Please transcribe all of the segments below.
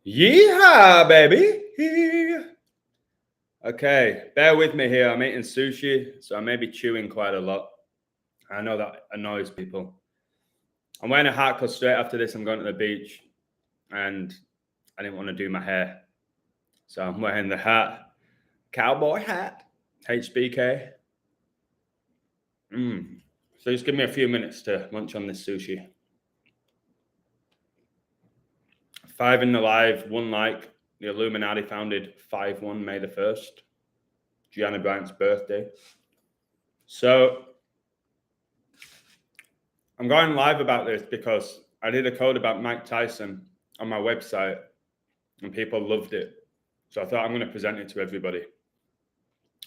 Yeehaw, baby. Okay, bear with me here. I'm eating sushi, so I may be chewing quite a lot. I know that annoys people. I'm wearing a hat because straight after this, I'm going to the beach and I didn't want to do my hair. So I'm wearing the hat, cowboy hat, HBK. So just give me a few minutes to munch on this sushi. 5 in the live, 1 like. The Illuminati founded 5-1 May the 1st. Gianna Bryant's birthday. So I'm going live about this because I did a code about Mike Tyson on my website and people loved it. So I thought I'm going to present it to everybody.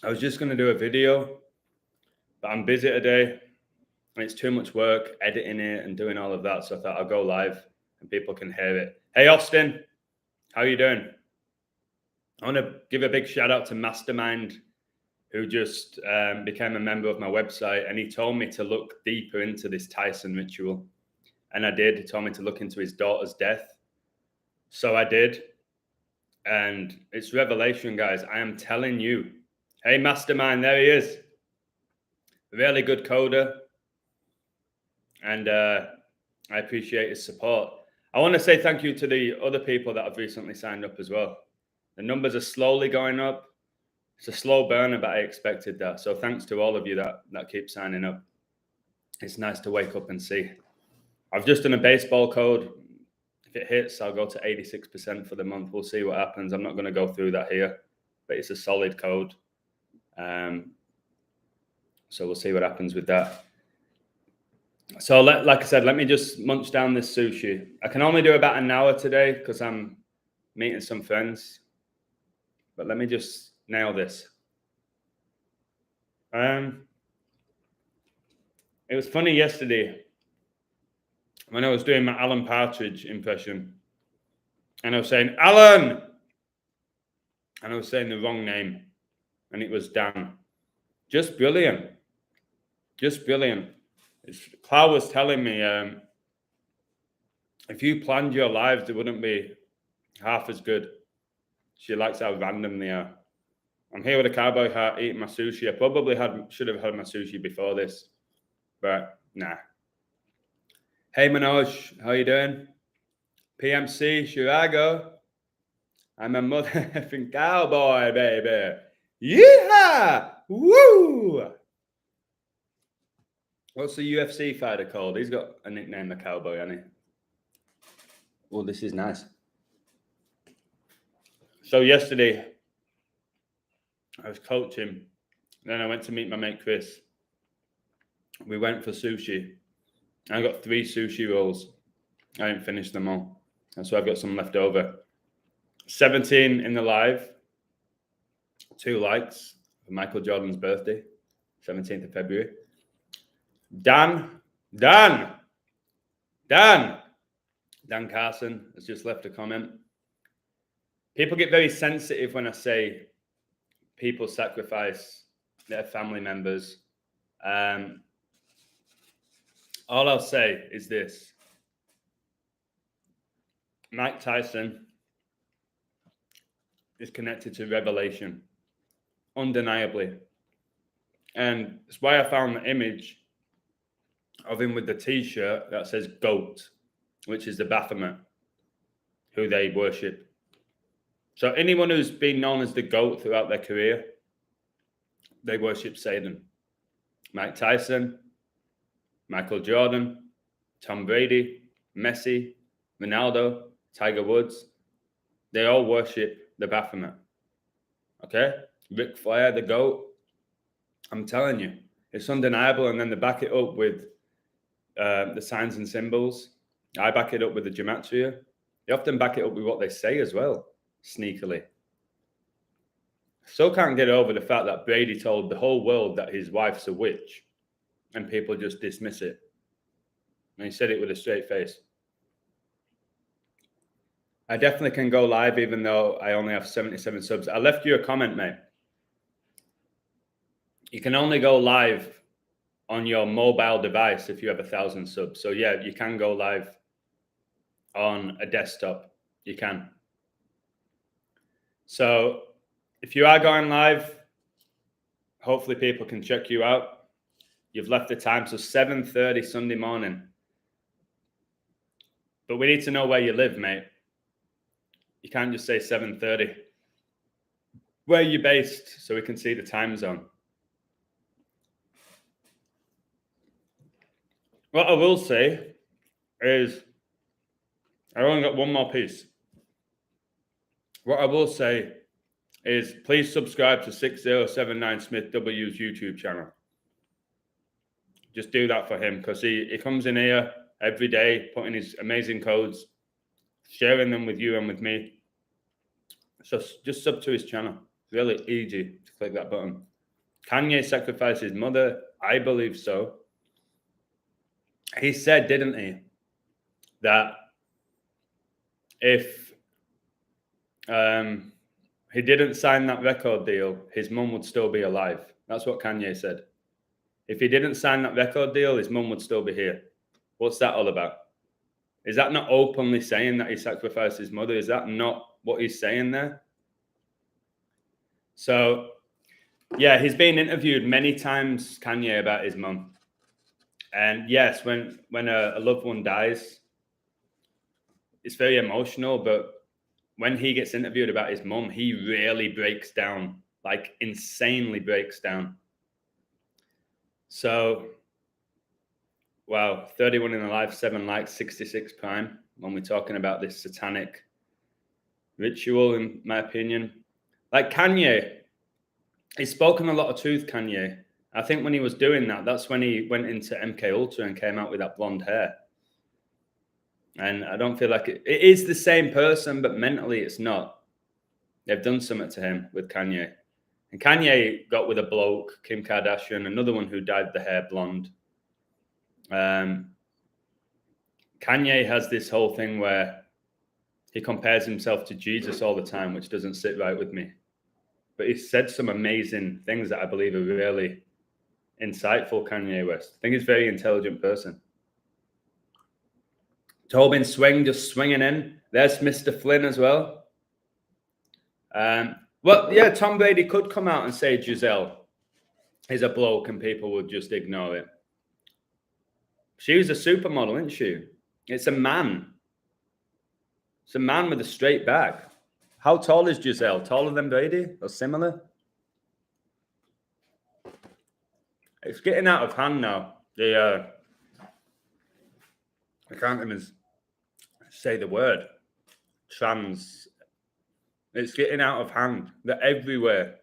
I was just going to do a video, but I'm busy today and it's too much work editing it and doing all of that. So I thought I'll go live and people can hear it. Hey, Austin, how are you doing? I want to give a big shout out to Mastermind, who just became a member of my website, and he told me to look deeper into this Tyson ritual. And I did. He told me to look into his daughter's death. So I did. And it's revelation, guys. I am telling you. Hey, Mastermind, there he is. Really good coder. And I appreciate his support. I want to say thank you to the other people that have recently signed up as well. The numbers are slowly going up. It's a slow burner, but I expected that. So thanks to all of you that keep signing up. It's nice to wake up and see. I've just done a baseball code. If it hits, I'll go to 86% for the month. We'll see what happens. I'm not going to go through that here, but it's a solid code. So we'll see what happens with that. So like I said, let me just munch down this sushi. I can only do about an hour today because I'm meeting some friends. But let me just nail this. It was funny yesterday when I was doing my Alan Partridge impression. And I was saying, Alan! And I was saying the wrong name. And it was Dan. Just brilliant. Just brilliant. Clara was telling me, if you planned your lives, it wouldn't be half as good. She likes how random they are. I'm here with a cowboy hat, eating my sushi. I probably should have had my sushi before this, but nah. Hey, Manoj, how you doing? PMC, Chicago. I'm a motherfucking cowboy, baby. Yeehaw! Woo! What's the UFC fighter called? He's got a nickname, the cowboy, hasn't he? Oh, this is nice. So yesterday, I was coaching. Then I went to meet my mate Chris. We went for sushi. I got 3 sushi rolls. I didn't finish them all. And so I've got some left over. 17 in the live. 2 likes for Michael Jordan's birthday. 17th of February. Dan Carson has just left a comment. People get very sensitive when I say people sacrifice their family members. All I'll say is this. Mike Tyson is connected to revelation, undeniably. And it's why I found the image of him with the t-shirt that says GOAT, which is the Baphomet, who they worship. So anyone who's been known as the GOAT throughout their career, they worship Satan. Mike Tyson, Michael Jordan, Tom Brady, Messi, Ronaldo, Tiger Woods, they all worship the Baphomet. Okay? Ric Flair, the GOAT. I'm telling you, it's undeniable. And then they back it up with the signs and symbols. I back it up with the Gematria. They often back it up with what they say as well, sneakily. Still can't get over the fact that Brady told the whole world that his wife's a witch, and people just dismiss it. And he said it with a straight face. I definitely can go live even though I only have 77 subs. I left you a comment, mate. You can only go live on your mobile device if you have 1,000 subs. So yeah, you can go live on a desktop. You can. So if you are going live, hopefully people can check you out. You've left the time, so 7:30 Sunday morning. But we need to know where you live, mate. You can't just say 7:30. Where are you based so we can see the time zone? What I will say is, I only got one more piece. What I will say is, please subscribe to 6079 Smith W's YouTube channel. Just do that for him, because he comes in here every day, putting his amazing codes, sharing them with you and with me. So just sub to his channel. It's really easy to click that button. Kanye sacrificed his mother? I believe so. He said, didn't he, that if he didn't sign that record deal, his mum would still be alive. That's what Kanye said. If he didn't sign that record deal, his mum would still be here. What's that all about? Is that not openly saying that he sacrificed his mother? Is that not what he's saying there? So, yeah, he's been interviewed many times, Kanye, about his mum. And yes, when a loved one dies, it's very emotional. But when he gets interviewed about his mum, he really breaks down, like insanely breaks down. So, wow, 31 in the live, 7 likes, 66 prime. When we're talking about this satanic ritual, in my opinion. Like Kanye, he's spoken a lot of truth, Kanye. I think when he was doing that, that's when he went into MK Ultra and came out with that blonde hair. And I don't feel like it is the same person, but mentally it's not. They've done something to him with Kanye. And Kanye got with a bloke, Kim Kardashian, another one who dyed the hair blonde. Kanye has this whole thing where he compares himself to Jesus all the time, which doesn't sit right with me. But he said some amazing things that I believe are really insightful, Kanye West. I think he's a very intelligent person. Tobin Swing just swinging in. There's Mr. Flynn as well. Well, yeah, Tom Brady could come out and say Giselle is a bloke and people would just ignore it. She was a supermodel, isn't she? It's a man. It's a man with a straight back. How tall is Giselle? Taller than Brady or similar? It's getting out of hand now. I can't even say the word. Trans. It's getting out of hand. They're everywhere.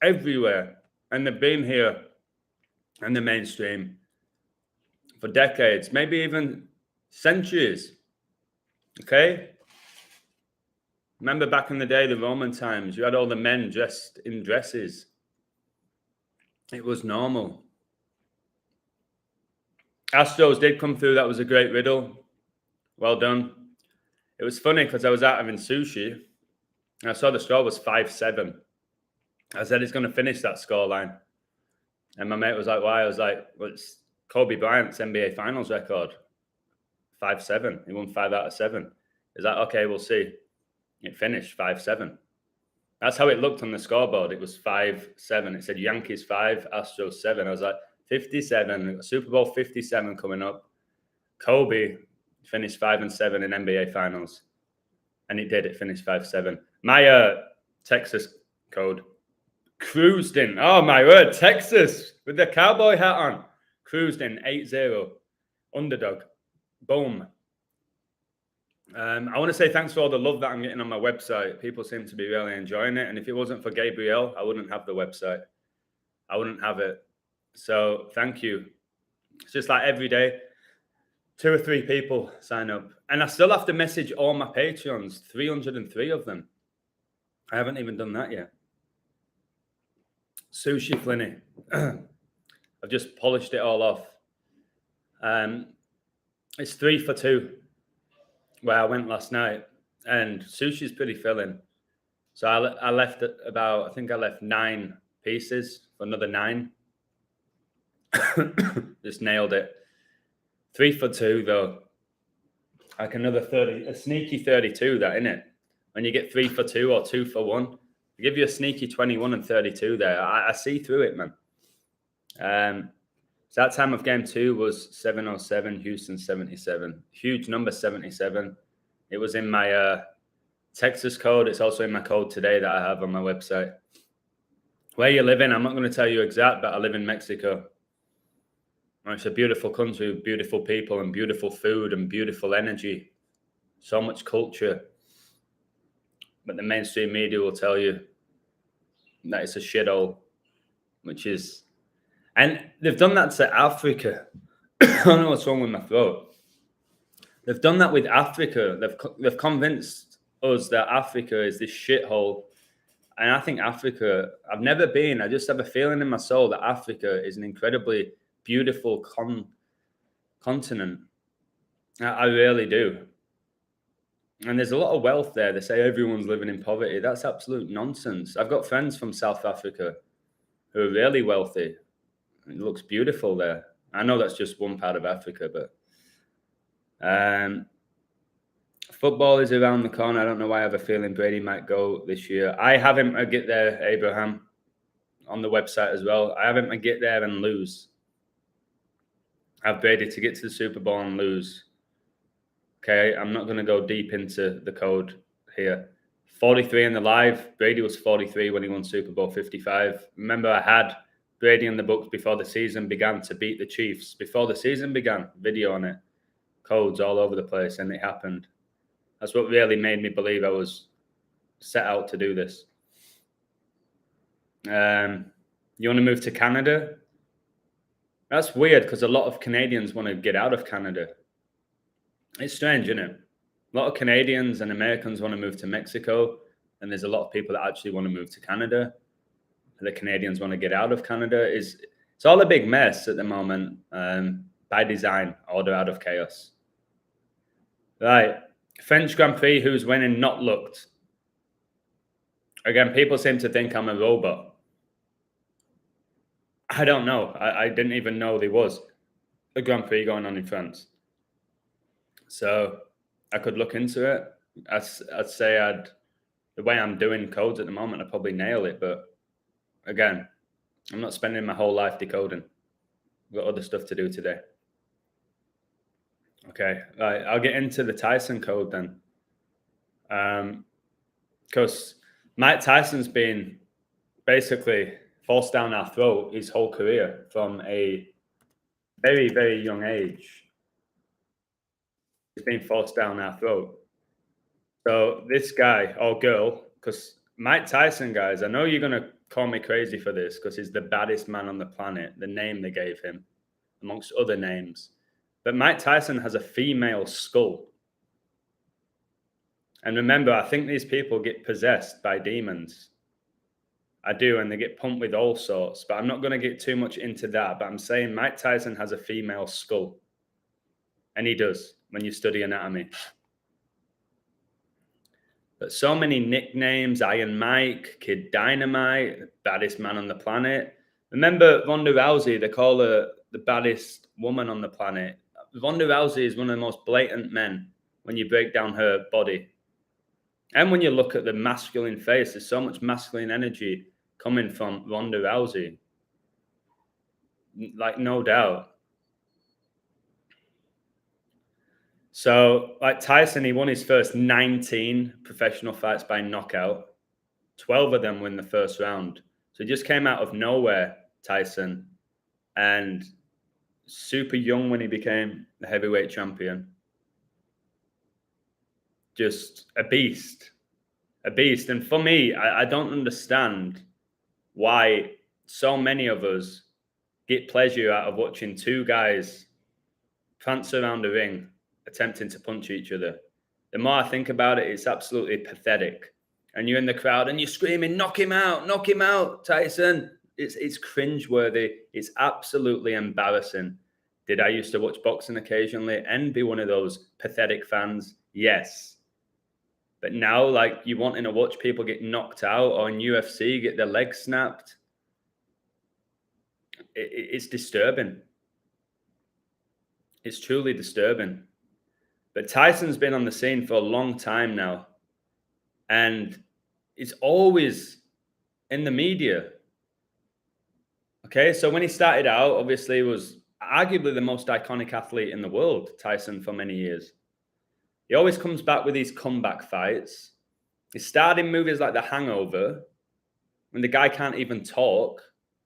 Everywhere. And they've been here in the mainstream for decades, maybe even centuries. Okay? Remember back in the day, the Roman times, you had all the men dressed in dresses. It was normal. Astros did come through. That was a great riddle. Well done. It was funny because I was out having sushi and I saw the score was 5-7. I said, he's going to finish that scoreline. And my mate was like, why? I was like, well, it's Kobe Bryant's NBA Finals record. 5-7. He won 5 out of 7. He's like, okay, we'll see. It finished 5-7. That's how it looked on the scoreboard. It was 5-7. It said Yankees 5, Astros 7. I was like, 57. Super Bowl 57 coming up. Kobe finished 5-7 in NBA Finals. And it did. It finished 5-7. My Texas code cruised in. Oh, my word. Texas with the cowboy hat on. Cruised in 8-0. Underdog. Boom. I want to say thanks for all the love that I'm getting on my website. People seem to be really enjoying it. And if it wasn't for Gabriel, I wouldn't have the website. I wouldn't have it. So thank you. It's just like every day, 2 or 3 people sign up. And I still have to message all my Patreons, 303 of them. I haven't even done that yet. Sushi Flinny. I've just polished it all off. It's 3 for 2. Where I went last night, and sushi's pretty filling. So I left about, I think I left 9 pieces for another 9. Just nailed it. 3 for 2 though. Like another 30, a sneaky 32 that, innit? when you get 3 for 2 or 2 for 1. They give you a sneaky 21 and 32 there. I see through it, man. So that time of game 2 was 707, Houston 77. Huge number 77. It was in my Texas code. It's also in my code today that I have on my website. Where you live in, I'm not going to tell you exact, but I live in Mexico. It's a beautiful country with beautiful people and beautiful food and beautiful energy. So much culture. But the mainstream media will tell you that it's a shithole, which is... And they've done that to Africa. I don't know what's wrong with my throat. They've done that with Africa. They've convinced us that Africa is this shithole. And I think Africa, I've never been. I just have a feeling in my soul that Africa is an incredibly beautiful continent. I really do. And there's a lot of wealth there. They say everyone's living in poverty. That's absolute nonsense. I've got friends from South Africa who are really wealthy. It looks beautiful there. I know that's just one part of Africa, but football is around the corner. I don't know why I have a feeling Brady might go this year. I have him get there, Abraham, on the website as well. I have him get there and lose. I have Brady to get to the Super Bowl and lose. Okay, I'm not going to go deep into the code here. 43 in the live. Brady was 43 when he won Super Bowl 55. Remember, I had Brady in the books before the season began to beat the Chiefs. Before the season began, video on it. Codes all over the place, and it happened. That's what really made me believe I was set out to do this. You want to move to Canada? That's weird because a lot of Canadians want to get out of Canada. It's strange, isn't it? A lot of Canadians and Americans want to move to Mexico, and there's a lot of people that actually want to move to Canada. The Canadians want to get out of Canada. It's all a big mess at the moment, by design, order out of chaos. Right. French Grand Prix, who's winning, not looked. Again, people seem to think I'm a robot. I don't know. I didn't even know there was a Grand Prix going on in France. So I could look into it. I'd say the way I'm doing codes at the moment, I'd probably nail it. But again, I'm not spending my whole life decoding. I've got other stuff to do today. Okay, right, I'll get into the Tyson code then. Because Mike Tyson's been basically forced down our throat his whole career from a very, very young age. He's been forced down our throat. So this guy or girl, because Mike Tyson, guys, I know you're going to call me crazy for this because he's the baddest man on the planet, the name they gave him, amongst other names. But Mike Tyson has a female skull. And remember, I think these people get possessed by demons. I do, and they get pumped with all sorts. But I'm not going to get too much into that. But I'm saying Mike Tyson has a female skull. And he does, when you study anatomy. But so many nicknames, Iron Mike, Kid Dynamite, the baddest man on the planet. Remember Ronda Rousey, they call her the baddest woman on the planet. Ronda Rousey is one of the most blatant men when you break down her body. And when you look at the masculine face, there's so much masculine energy coming from Ronda Rousey. Like, no doubt. So, like Tyson, he won his first 19 professional fights by knockout. 12 of them were in the first round. So he just came out of nowhere, Tyson. And super young when he became the heavyweight champion. Just a beast. A beast. And for me, I don't understand why so many of us get pleasure out of watching two guys prance around the ring attempting to punch each other. The more I think about it, it's absolutely pathetic. And you're in the crowd and you're screaming, knock him out, Tyson. It's cringeworthy. It's absolutely embarrassing. Did I used to watch boxing occasionally and be one of those pathetic fans? Yes. But now, like, you wanting to watch people get knocked out or in UFC get their legs snapped, it's disturbing. It's truly disturbing. But Tyson's been on the scene for a long time now. And it's always in the media. Okay, so when he started out, obviously, he was arguably the most iconic athlete in the world, Tyson, for many years. He always comes back with these comeback fights. He starred in movies like The Hangover, when the guy can't even talk.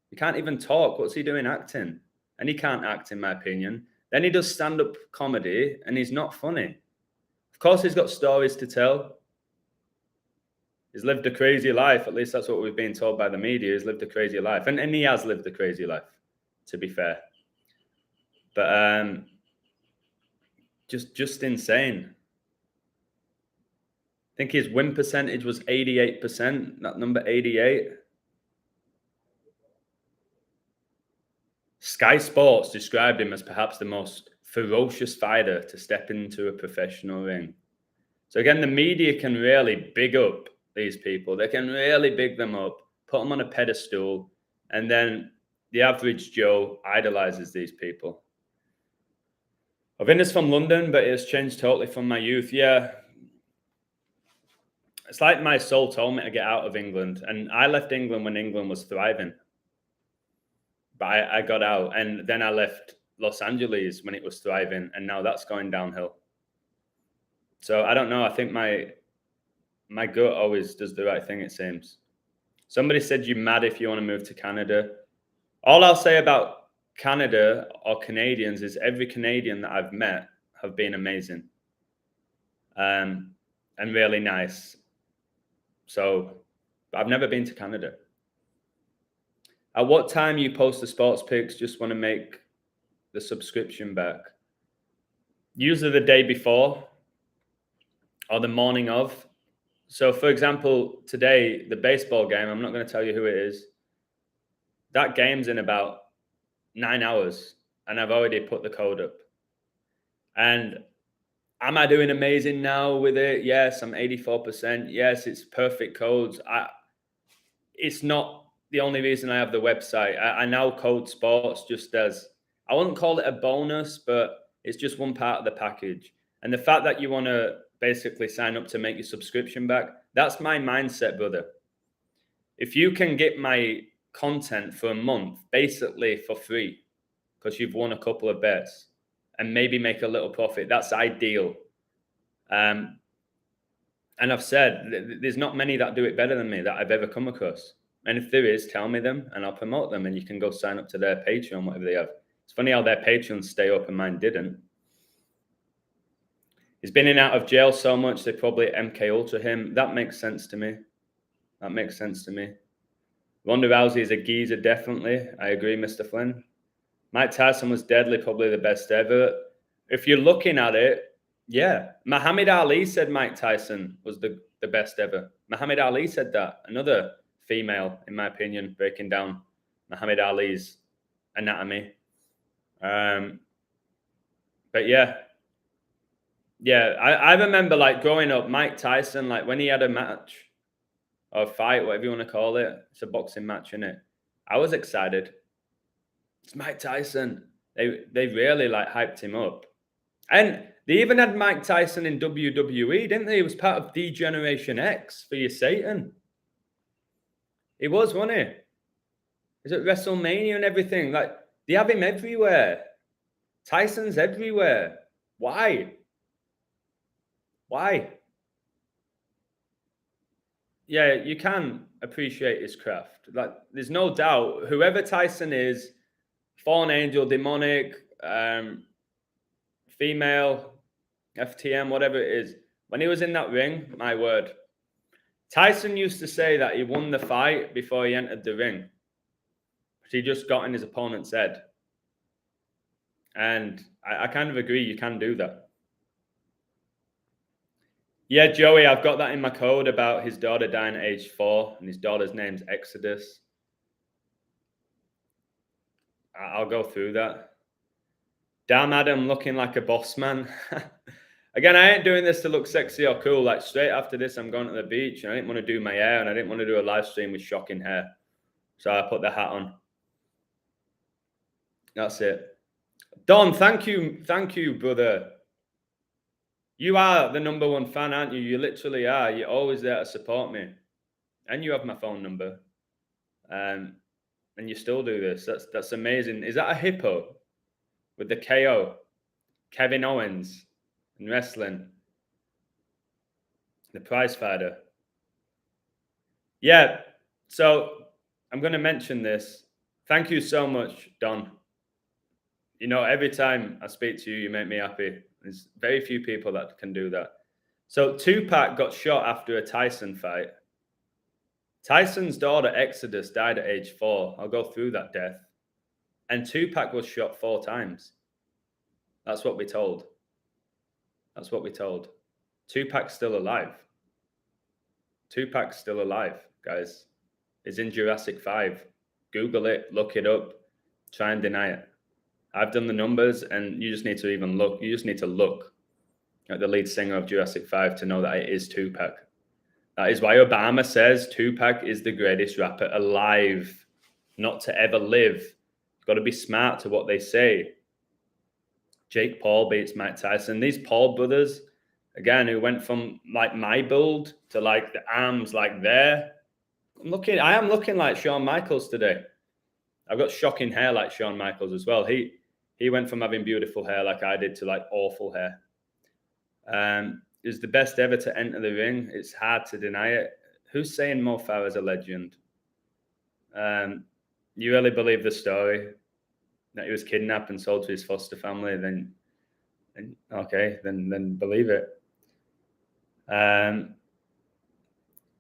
He can't even talk. What's he doing acting? And he can't act, in my opinion. Then he does stand-up comedy, and he's not funny. Of course, he's got stories to tell. He's lived a crazy life. At least that's what we've been told by the media. He's lived a crazy life. And he has lived a crazy life, to be fair. But just insane. I think his win percentage was 88%, that number 88. Sky Sports described him as perhaps the most ferocious fighter to step into a professional ring. So again, the media can really big up these people. They can really big them up, put them on a pedestal, and then the average Joe idolizes these people. Avinder's from London, but it has changed totally from my youth. Yeah. It's like my soul told me to get out of England. And I left England when England was thriving. But I got out. And then I left Los Angeles when it was thriving. And now that's going downhill. So I don't know. I think my gut always does the right thing, it seems. Somebody said you're mad if you want to move to Canada. All I'll say about Canada or Canadians is every Canadian that I've met have been amazing. And really nice. So I've never been to Canada. At what time you post the sports pics? Just want to make the subscription back. Usually the day before or the morning of. So for example, today, the baseball game, I'm not going to tell you who it is. That game's in about 9 hours and I've already put the code up. And am I doing amazing now with it? Yes, I'm 84%. Yes, it's perfect codes. It's not the only reason I have the website. I now code sports just as, I wouldn't call it a bonus, but it's just one part of the package. And the fact that you want to basically sign up to make your subscription back, that's my mindset, brother. If you can get my content for a month, basically for free, because you've won a couple of bets, and maybe make a little profit, that's ideal. And I've said, there's not many that do it better than me that I've ever come across. And if there is, tell me them and I'll promote them and you can go sign up to their Patreon, whatever they have. It's funny how their Patreons stay up and mine didn't. He's been in and out of jail so much, they probably MK Ultra him. That makes sense to me. That makes sense to me. Ronda Rousey is a geezer, definitely. I agree, Mr. Flynn. Mike Tyson was deadly, probably the best ever. If you're looking at it, yeah. Muhammad Ali said Mike Tyson was the best ever. Muhammad Ali said that. Another female, in my opinion, breaking down Muhammad Ali's anatomy. But yeah. Yeah, I remember like growing up, Mike Tyson, like when he had a match or a fight, whatever you want to call it. It's a boxing match, isn't it? I was excited. It's Mike Tyson. They really like hyped him up. And they even had Mike Tyson in WWE, didn't they? He was part of D-Generation X for your Satan. He was, wasn't he? He's at WrestleMania and everything. Like, they have him everywhere. Tyson's everywhere. Why? Why? Yeah, you can appreciate his craft. Like, there's no doubt, whoever Tyson is, fallen angel, demonic, female, FTM, whatever it is, when he was in that ring, my word. Tyson used to say that he won the fight before he entered the ring. He just got in his opponent's head. And I kind of agree, you can do that. Yeah, Joey, I've got that in my code about his daughter dying at age 4, and his daughter's name's Exodus. I'll go through that. Damn Adam looking like a boss man. Again, I ain't doing this to look sexy or cool. Like, straight after this, I'm going to the beach, and I didn't want to do my hair, and I didn't want to do a live stream with shocking hair. So I put the hat on. That's it. Don, thank you, brother. You are the number one fan, aren't you? You literally are. You're always there to support me. And you have my phone number. And you still do this. That's amazing. Is that a hippo with the KO? Kevin Owens in wrestling. The prize fighter. Yeah. So I'm going to mention this. Thank you so much, Don. You know, every time I speak to you, you make me happy. There's very few people that can do that. So Tupac got shot after a Tyson fight. Tyson's daughter, Exodus, died at age 4. I'll go through that death. And Tupac was shot 4 times. That's what we told. That's what we told. Tupac's still alive. Tupac's still alive, guys. He's in Jurassic 5. Google it, look it up, try and deny it. I've done the numbers, and you just need to even look. You just need to look at the lead singer of Jurassic 5 to know that it is Tupac. That is why Obama says Tupac is the greatest rapper alive, not to ever live. You've got to be smart to what they say. Jake Paul beats Mike Tyson. These Paul brothers, again, who went from like my build to like the arms like there. I am looking like Shawn Michaels today. I've got shocking hair like Shawn Michaels as well. He went from having beautiful hair like I did to like awful hair. Is the best ever to enter the ring. It's hard to deny it. Who's saying Mo Farah's a legend? You really believe the story that he was kidnapped and sold to his foster family? Then believe it.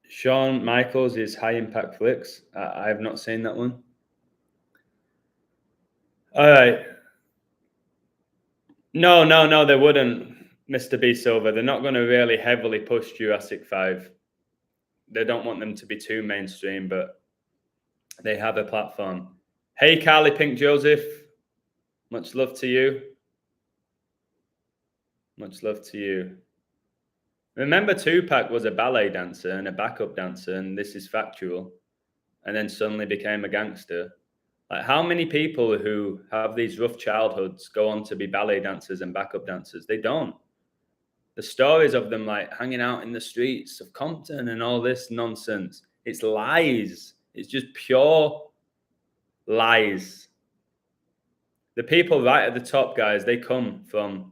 Shawn Michaels is high impact flicks. I have not seen that one. All right. No, they wouldn't, Mr. B Silver. They're not going to really heavily push Jurassic 5. They don't want them to be too mainstream, but they have a platform. Hey, Carly Pink Joseph. Much love to you. Much love to you. Remember, Tupac was a ballet dancer and a backup dancer, and this is factual, and then suddenly became a gangster. Like, how many people who have these rough childhoods go on to be ballet dancers and backup dancers? They don't. The stories of them like hanging out in the streets of Compton and all this nonsense, it's lies. It's just pure lies. The people right at the top, guys, they come from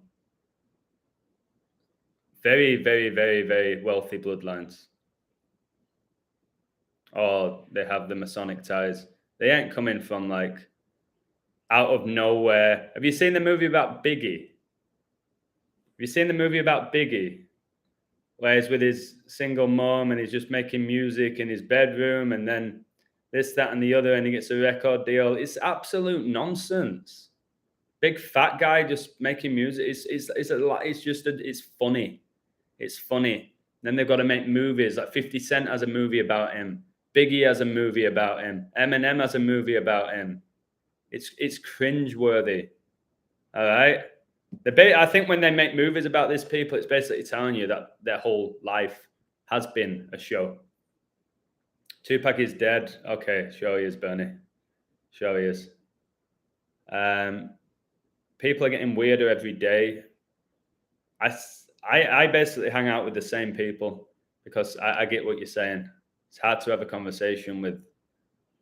very, very, very, very wealthy bloodlines. Or they have the Masonic ties. They ain't coming from like out of nowhere. Have you seen the movie about Biggie? Have you seen the movie about Biggie? Where he's with his single mom and he's just making music in his bedroom and then this, that, and the other, and he gets a record deal. It's absolute nonsense. Big fat guy just making music. It's funny. It's funny. Then they've got to make movies. Like 50 Cent has a movie about him. Biggie has a movie about him. Eminem has a movie about him. It's cringeworthy. All right. I think when they make movies about these people, it's basically telling you that their whole life has been a show. Tupac is dead. Okay, sure he is, Bernie. Sure he is. People are getting weirder every day. I basically hang out with the same people because I get what you're saying. It's hard to have a conversation with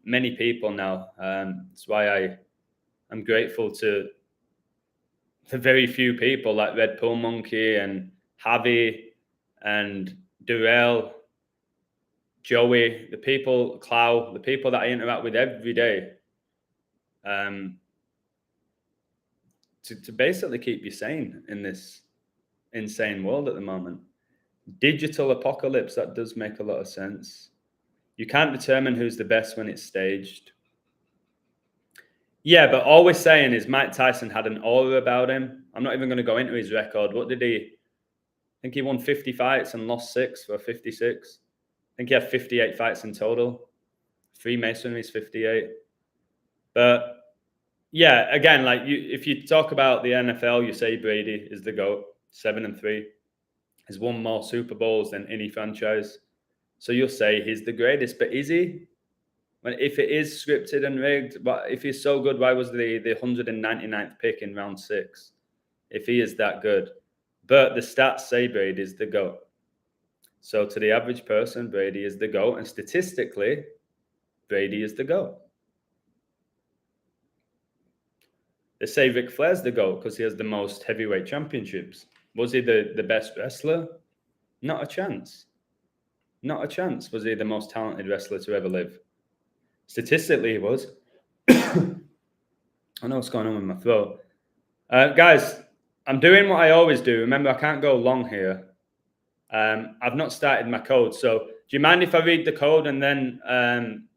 many people now. That's why I'm grateful to the very few people like Red Pill Monkey and Javi and Durrell, Joey, the people, Clow, the people that I interact with every day. To basically keep you sane in this insane world at the moment. Digital apocalypse, that does make a lot of sense. You can't determine who's the best when it's staged. Yeah, but all we're saying is Mike Tyson had an aura about him. I'm not even going to go into his record. What did he? I think he won 50 fights and lost 6 for 56. I think he had 58 fights in total. Freemasonry's 58. But yeah, again, like if you talk about the NFL, you say Brady is the GOAT, 7-3. He's won more Super Bowls than any franchise. So you'll say he's the greatest, but is he? If it is scripted and rigged, but if he's so good, why was the 199th pick in round 6? If he is that good. But the stats say Brady is the GOAT. So to the average person, Brady is the GOAT. And statistically, Brady is the GOAT. They say Ric Flair's the GOAT because he has the most heavyweight championships. Was he the best wrestler? Not a chance. Not a chance. Was he the most talented wrestler to ever live? Statistically, he was. I know what's going on with my throat. Guys, I'm doing what I always do. Remember, I can't go long here. I've not started my code. So do you mind if I read the code and then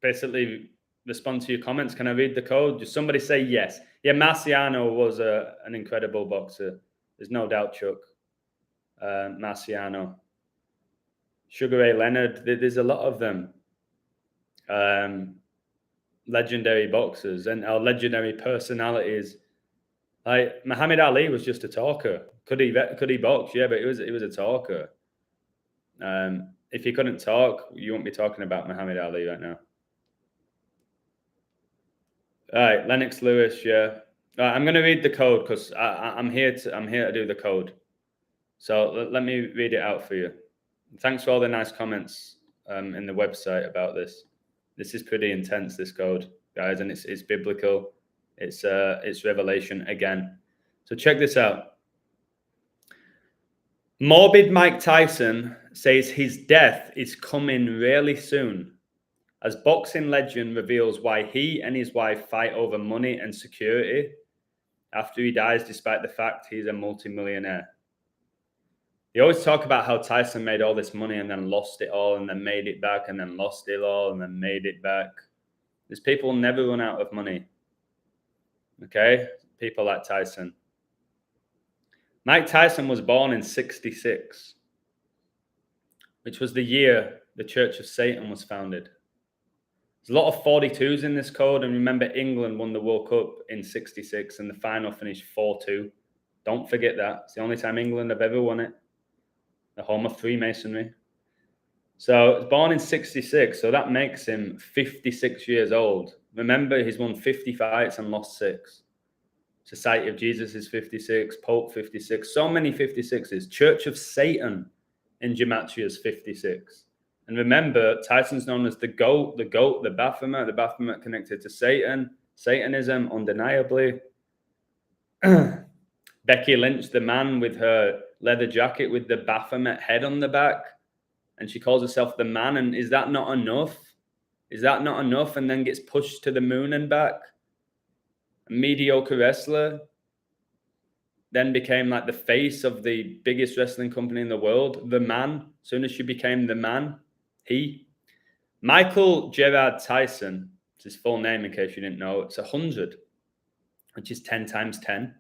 basically respond to your comments? Can I read the code? Just somebody say yes. Yeah, Marciano was an incredible boxer. There's no doubt, Chuck. Marciano. Sugar Ray Leonard. There's a lot of them. Legendary boxers and legendary personalities. Like Muhammad Ali was just a talker. Could he box? Yeah, but it was a talker. If he couldn't talk, you wouldn't be talking about Muhammad Ali right now. All right, Lennox Lewis. Yeah, I'm going to read the code because I'm here to do the code. So let me read it out for you. Thanks for all the nice comments in the website about this. This is pretty intense, this code, guys, and it's biblical. It's revelation again. So check this out. Morbid Mike Tyson says his death is coming really soon, as boxing legend reveals why he and his wife fight over money and security after he dies, despite the fact he's a multimillionaire. They always talk about how Tyson made all this money and then lost it all and then made it back and then lost it all and then made it back. These people never run out of money. Okay? People like Tyson. Mike Tyson was born in 1966, which was the year the Church of Satan was founded. There's a lot of 42s in this code. And remember, England won the World Cup in 1966 and the final finished 4-2. Don't forget that. It's the only time England have ever won it. The home of Freemasonry. So it's born in 1966, so that makes him 56 years old. Remember, he's won 50 fights and lost 6. Society of Jesus is 56, Pope 56, so many 56s. Church of Satan in Gematria is 56. And remember, Tyson's known as the GOAT, the Baphomet connected to Satan, Satanism, undeniably. Becky Lynch, the man with her leather jacket with the Baphomet head on the back, and she calls herself the man. And is that not enough? Is that not enough? And then gets pushed to the moon and back. A mediocre wrestler, then became like the face of the biggest wrestling company in the world, the man. As soon as she became the man, Michael Gerard Tyson, it's his full name in case you didn't know, it's 100, which is 10 times 10.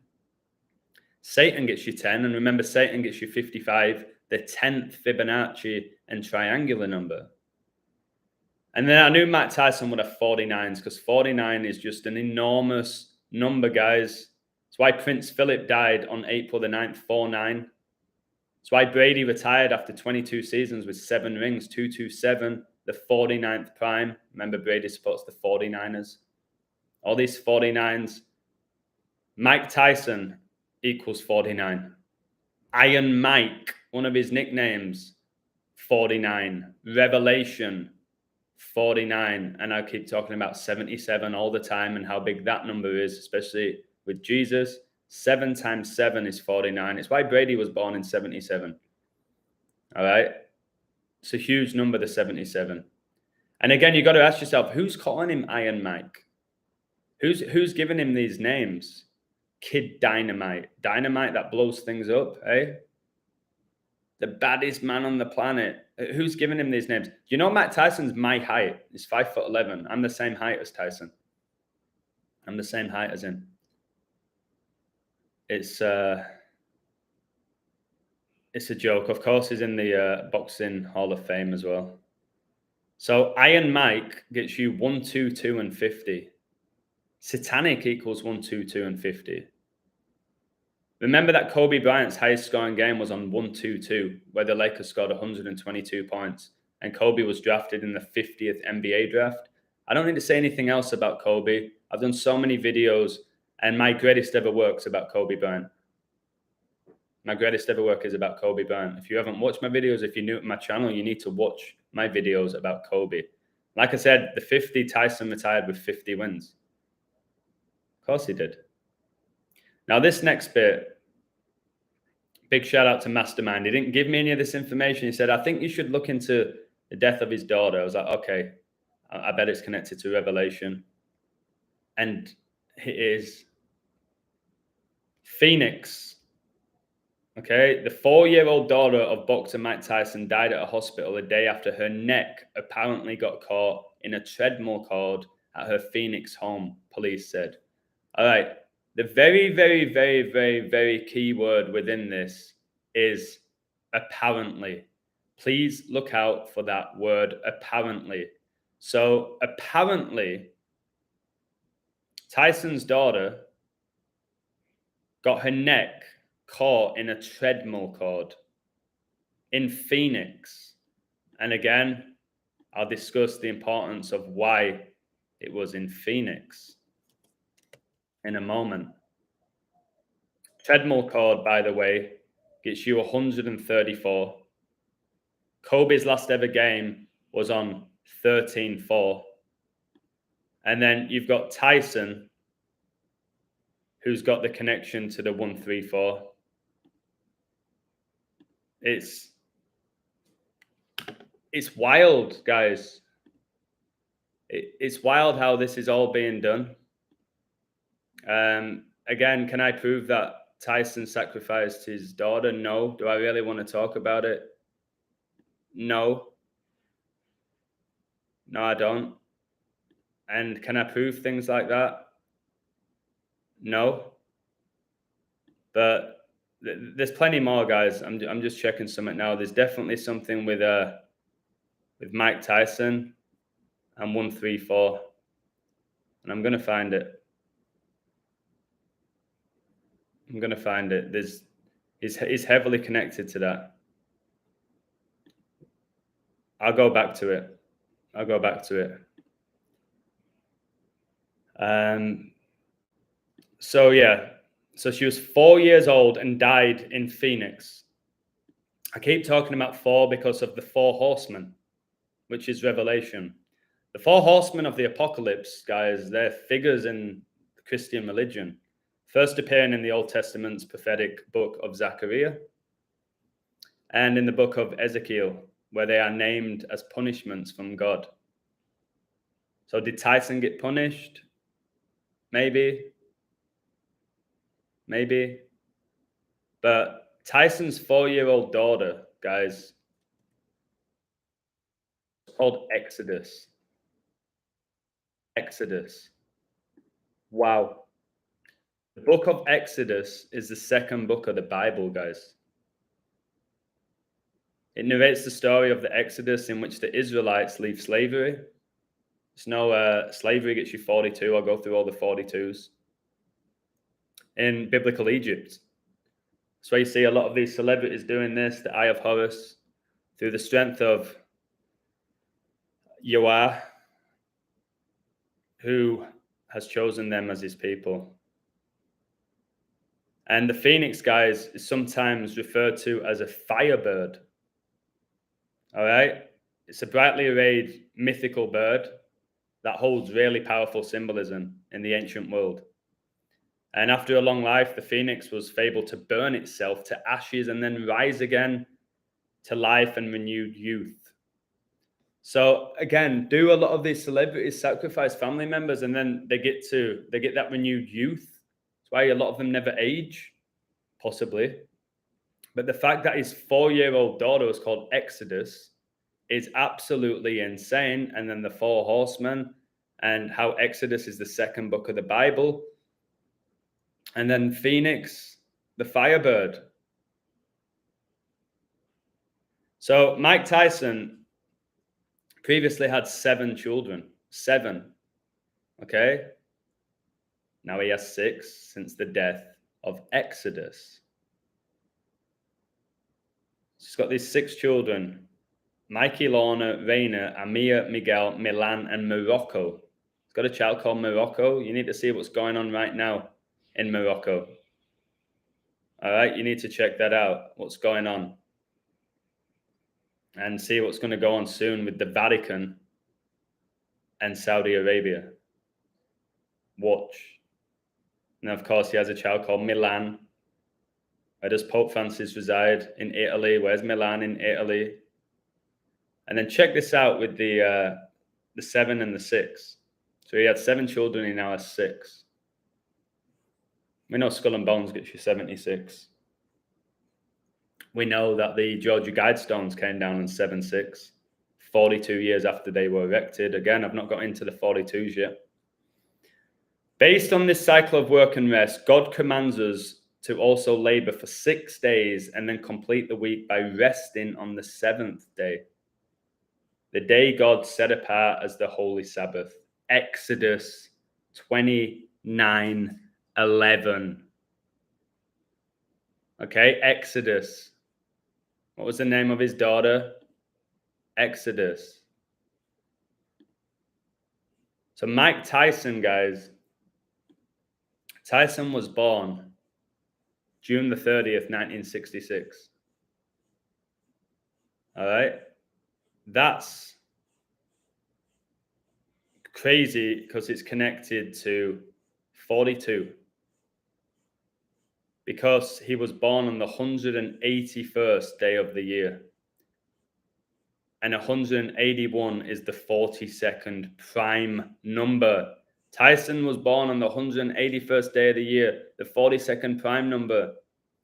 Satan gets you 10, and remember, Satan gets you 55, the 10th Fibonacci and triangular number. And then I knew Mike Tyson would have 49s because 49 is just an enormous number, guys. That's why Prince Philip died on April the 9th, 49. That's why Brady retired after 22 seasons with 7 rings, 227, the 49th prime. Remember, Brady supports the 49ers. All these 49s. Mike Tyson equals 49. Iron Mike, one of his nicknames, 49. Revelation, 49. And I keep talking about 77 all the time and how big that number is, especially with Jesus. 7 times 7 is 49. It's why Brady was born in 77. All right? It's a huge number, the 77. And again, you got to ask yourself, who's calling him Iron Mike? Who's giving him these names? Kid Dynamite. Dynamite that blows things up, eh? The baddest man on the planet. Who's giving him these names? You know, Mike Tyson's my height. He's 5'11". I'm the same height as Tyson. I'm the same height as him. It's a joke. Of course, he's in the Boxing Hall of Fame as well. So Iron Mike gets you 122 and 50. Satanic equals 122 and 50. Remember that Kobe Bryant's highest scoring game was on 122, where the Lakers scored 122 points, and Kobe was drafted in the 50th NBA draft. I don't need to say anything else about Kobe. I've done so many videos, and my greatest ever works about Kobe Bryant. My greatest ever work is about Kobe Bryant. If you haven't watched my videos, if you're new to my channel, you need to watch my videos about Kobe. Like I said, the 50 Tyson retired with 50 wins. Of course he did. Now this next bit, big shout out to Mastermind. He didn't give me any of this information. He said, I think you should look into the death of his daughter. I was like, okay, I bet it's connected to Revelation. And it is Phoenix. Okay, the 4-year-old daughter of boxer Mike Tyson died at a hospital a day after her neck apparently got caught in a treadmill cord at her Phoenix home, police said. All right, the very, very, very, very, very key word within this is apparently. Please look out for that word, apparently. So apparently, Tyson's daughter got her neck caught in a treadmill cord in Phoenix. And again, I'll discuss the importance of why it was in Phoenix in a moment. Treadmill cord, by the way, gets you 134. Kobe's last ever game was on 13-4. And then you've got Tyson, who's got the connection to the 134. It's wild, guys. It's wild how this is all being done. Again, can I prove that Tyson sacrificed his daughter? No. Do I really want to talk about it? No. No, I don't. And can I prove things like that? No. But there's plenty more, guys. I'm just checking something now. There's definitely something with Mike Tyson and 134, and I'm gonna find it. I'm gonna find it. He's heavily connected to that. I'll go back to it. So yeah. So she was 4 years old and died in Phoenix. I keep talking about 4 because of the 4 horsemen, which is Revelation. The 4 horsemen of the apocalypse, guys, they're figures in the Christian religion. First appearing in the Old Testament's prophetic book of Zechariah and in the book of Ezekiel, where they are named as punishments from God. So did Tyson get punished? Maybe. But Tyson's 4-year-old daughter, guys, it's called Exodus. Wow. The book of Exodus is the second book of the Bible, guys. It narrates the story of the Exodus in which the Israelites leave slavery. It's no slavery gets you 42. I'll go through all the 42s. In biblical Egypt. So you see a lot of these celebrities doing this, the Eye of Horus, through the strength of Yahweh, who has chosen them as his people. And the Phoenix, guys, is sometimes referred to as a firebird. All right? It's a brightly arrayed mythical bird that holds really powerful symbolism in the ancient world. And after a long life, the phoenix was fabled to burn itself to ashes and then rise again to life and renewed youth. So again, do a lot of these celebrities sacrifice family members and then they get that renewed youth? That's why a lot of them never age, possibly. But the fact that his 4-year-old daughter was called Exodus is absolutely insane. And then the 4 horsemen and how Exodus is the second book of the Bible. And then Phoenix, the firebird. So Mike Tyson previously had 7 children. 7. Okay? Now he has 6 since the death of Exodus. He's got these 6 children. Mikey, Lorna, Raina, Amir, Miguel, Milan, and Morocco. He's got a child called Morocco. You need to see what's going on right now in Morocco. All right, you need to check that out. What's going on? And see what's going to go on soon with the Vatican and Saudi Arabia. Watch. And of course, he has a child called Milan. Where does Pope Francis reside? In Italy. Where's Milan in Italy? And then check this out with the 7 and the 6. So he had 7 children, he now has 6. We know Skull and Bones gets you 76. We know that the Georgia Guidestones came down in 7-6, 42 years after they were erected. Again, I've not got into the 42s yet. Based on this cycle of work and rest, God commands us to also labor for 6 days and then complete the week by resting on the 7th day. The day God set apart as the Holy Sabbath. Exodus 29:11. Okay, Exodus. What was the name of his daughter? Exodus. So Mike Tyson, guys. Tyson was born June the 30th, 1966. All right. That's crazy because it's connected to 42. Because he was born on the 181st day of the year. And 181 is the 42nd prime number. Tyson was born on the 181st day of the year. The 42nd prime number.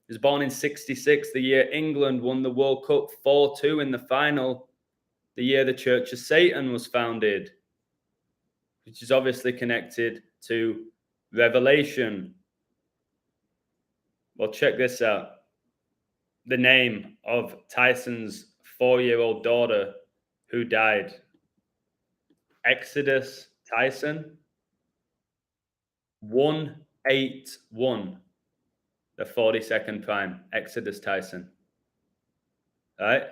He was born in 66, the year England won the World Cup 4-2 in the final. The year the Church of Satan was founded. Which is obviously connected to Revelation. Well, check this out. The name of Tyson's 4-year-old daughter who died. Exodus Tyson. 181. The 42nd prime. Exodus Tyson. All right.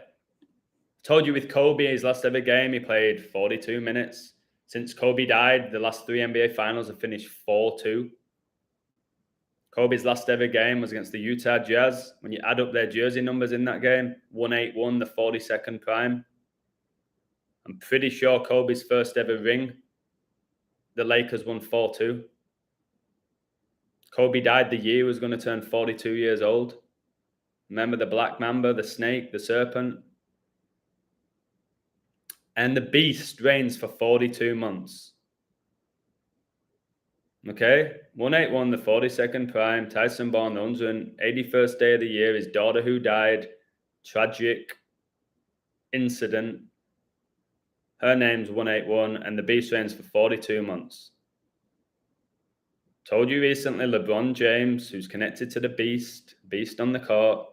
Told you with Kobe, his last ever game, he played 42 minutes. Since Kobe died, the last 3 NBA finals have finished 4-2. Kobe's last ever game was against the Utah Jazz. When you add up their jersey numbers in that game, 181, the 42nd prime. I'm pretty sure Kobe's first ever ring, the Lakers won 4-2. Kobe died the year he was going to turn 42 years old. Remember the black mamba, the snake, the serpent? And the beast reigns for 42 months. Okay, 181, the 42nd prime. Tyson born the 181st day of the year. His daughter who died. Tragic incident. Her name's 181, and the beast reigns for 42 months. Told you recently, LeBron James, who's connected to the beast on the court.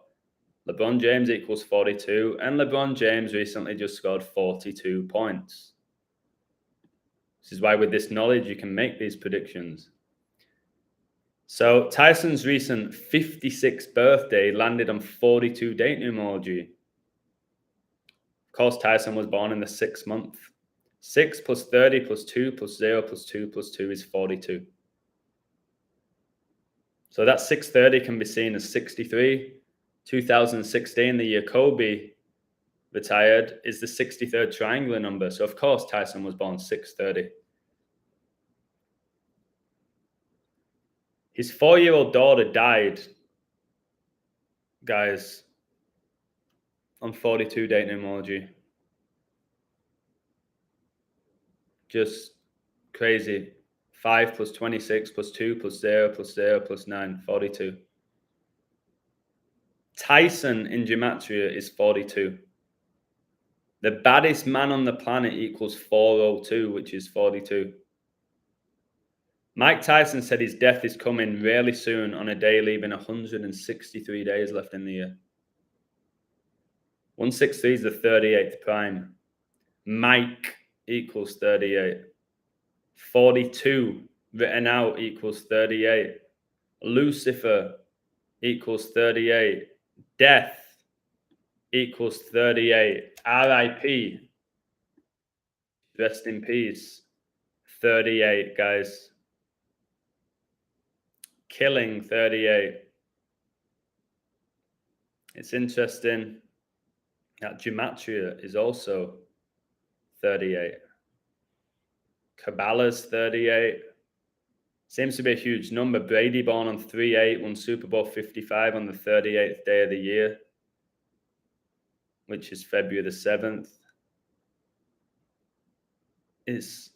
LeBron James equals 42, and LeBron James recently just scored 42 points. This is why with this knowledge, you can make these predictions. So Tyson's recent 56th birthday landed on 42 date numerology. Of course, Tyson was born in the 6th month. 6 plus 30 plus 2 plus 0 plus 2 plus 2 is 42. So that 630 can be seen as 63. 2016, the year Kobe retired, is the 63rd triangular number. So, of course, Tyson was born 630. His 4-year-old daughter died, guys, on 42 date numerology. Just crazy. 5 plus 26 plus 2 plus 0 plus 0 plus 9, 42. Tyson in Gematria is 42. The baddest man on the planet equals 402, which is 42. Mike Tyson said his death is coming really soon on a day leaving 163 days left in the year. 163 is the 38th prime. Mike equals 38. 42 written out equals 38. Lucifer equals 38. Death equals 38. RIP. Rest in peace. 38, guys. Killing 38. It's interesting that Gematria is also 38. Kabbalah's 38. Seems to be a huge number. Brady born on 3/8, won Super Bowl 55 on the 38th day of the year, which is February the 7th. It's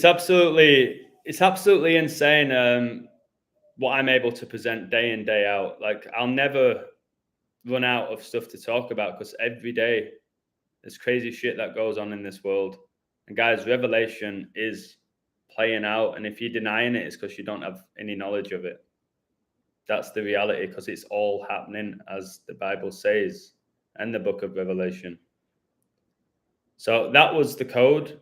absolutely insane what I'm able to present day in, day out. Like, I'll never run out of stuff to talk about because every day there's crazy shit that goes on in this world. And guys, revelation is playing out. And if you're denying it, it's because you don't have any knowledge of it. That's the reality, because it's all happening as the Bible says and the book of Revelation. So that was the code.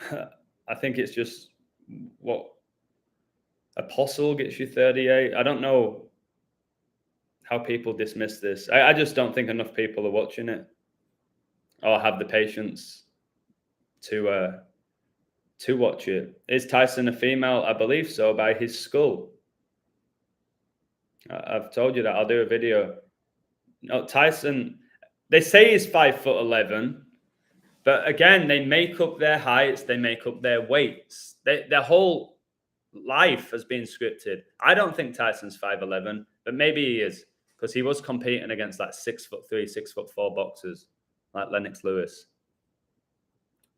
I think it's just what apostle gets you 38. I don't know how people dismiss this. I just don't think enough people are watching it or have the patience to watch it. Is Tyson a female? I believe so, by his skull. I've told you that. I'll do a video. No, Tyson, they say he's 5'11", but again, they make up their heights, they make up their weights. Their whole life has been scripted. I don't think Tyson's 5'11", but maybe he is, because he was competing against like 6'3", 6'4" boxers like Lennox Lewis.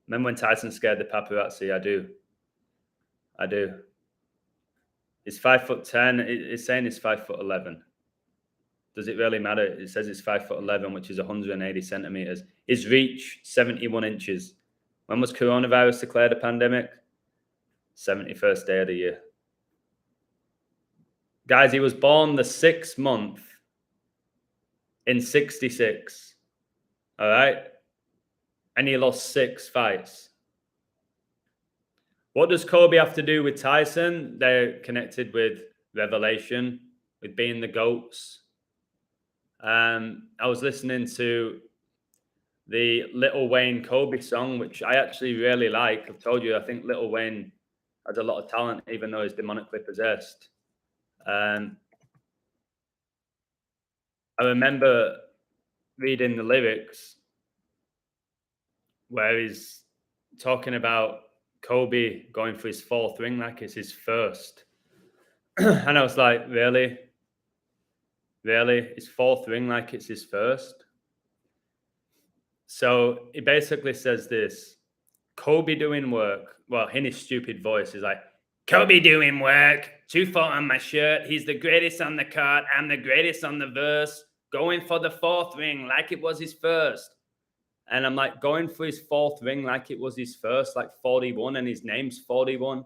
Remember when Tyson scared the paparazzi? I do. He's 5'10". It's saying he's 5'11". Does it really matter? It says it's 5'11", which is 180 centimeters. His reach, 71 inches. When was coronavirus declared a pandemic? 71st day of the year. Guys, he was born the 6th month in 66. All right? And he lost 6 fights. What does Kobe have to do with Tyson? They're connected with revelation, with being the GOATs. I was listening to the Lil Wayne Kobe song, which I actually really like. I've told you, I think Lil Wayne has a lot of talent, even though he's demonically possessed. I remember reading the lyrics where he's talking about Kobe going for his 4th ring like it's his first. And I was like, really? Really? His 4th ring like it's his first? So he basically says this: Kobe doing work. Well, in his stupid voice, he's like, Kobe doing work, 2 foot on my shirt. He's the greatest on the card. I'm the greatest on the verse. Going for the 4th ring like it was his first. And I'm like, going for his 4th ring like it was his first, like 41, and his name's 41.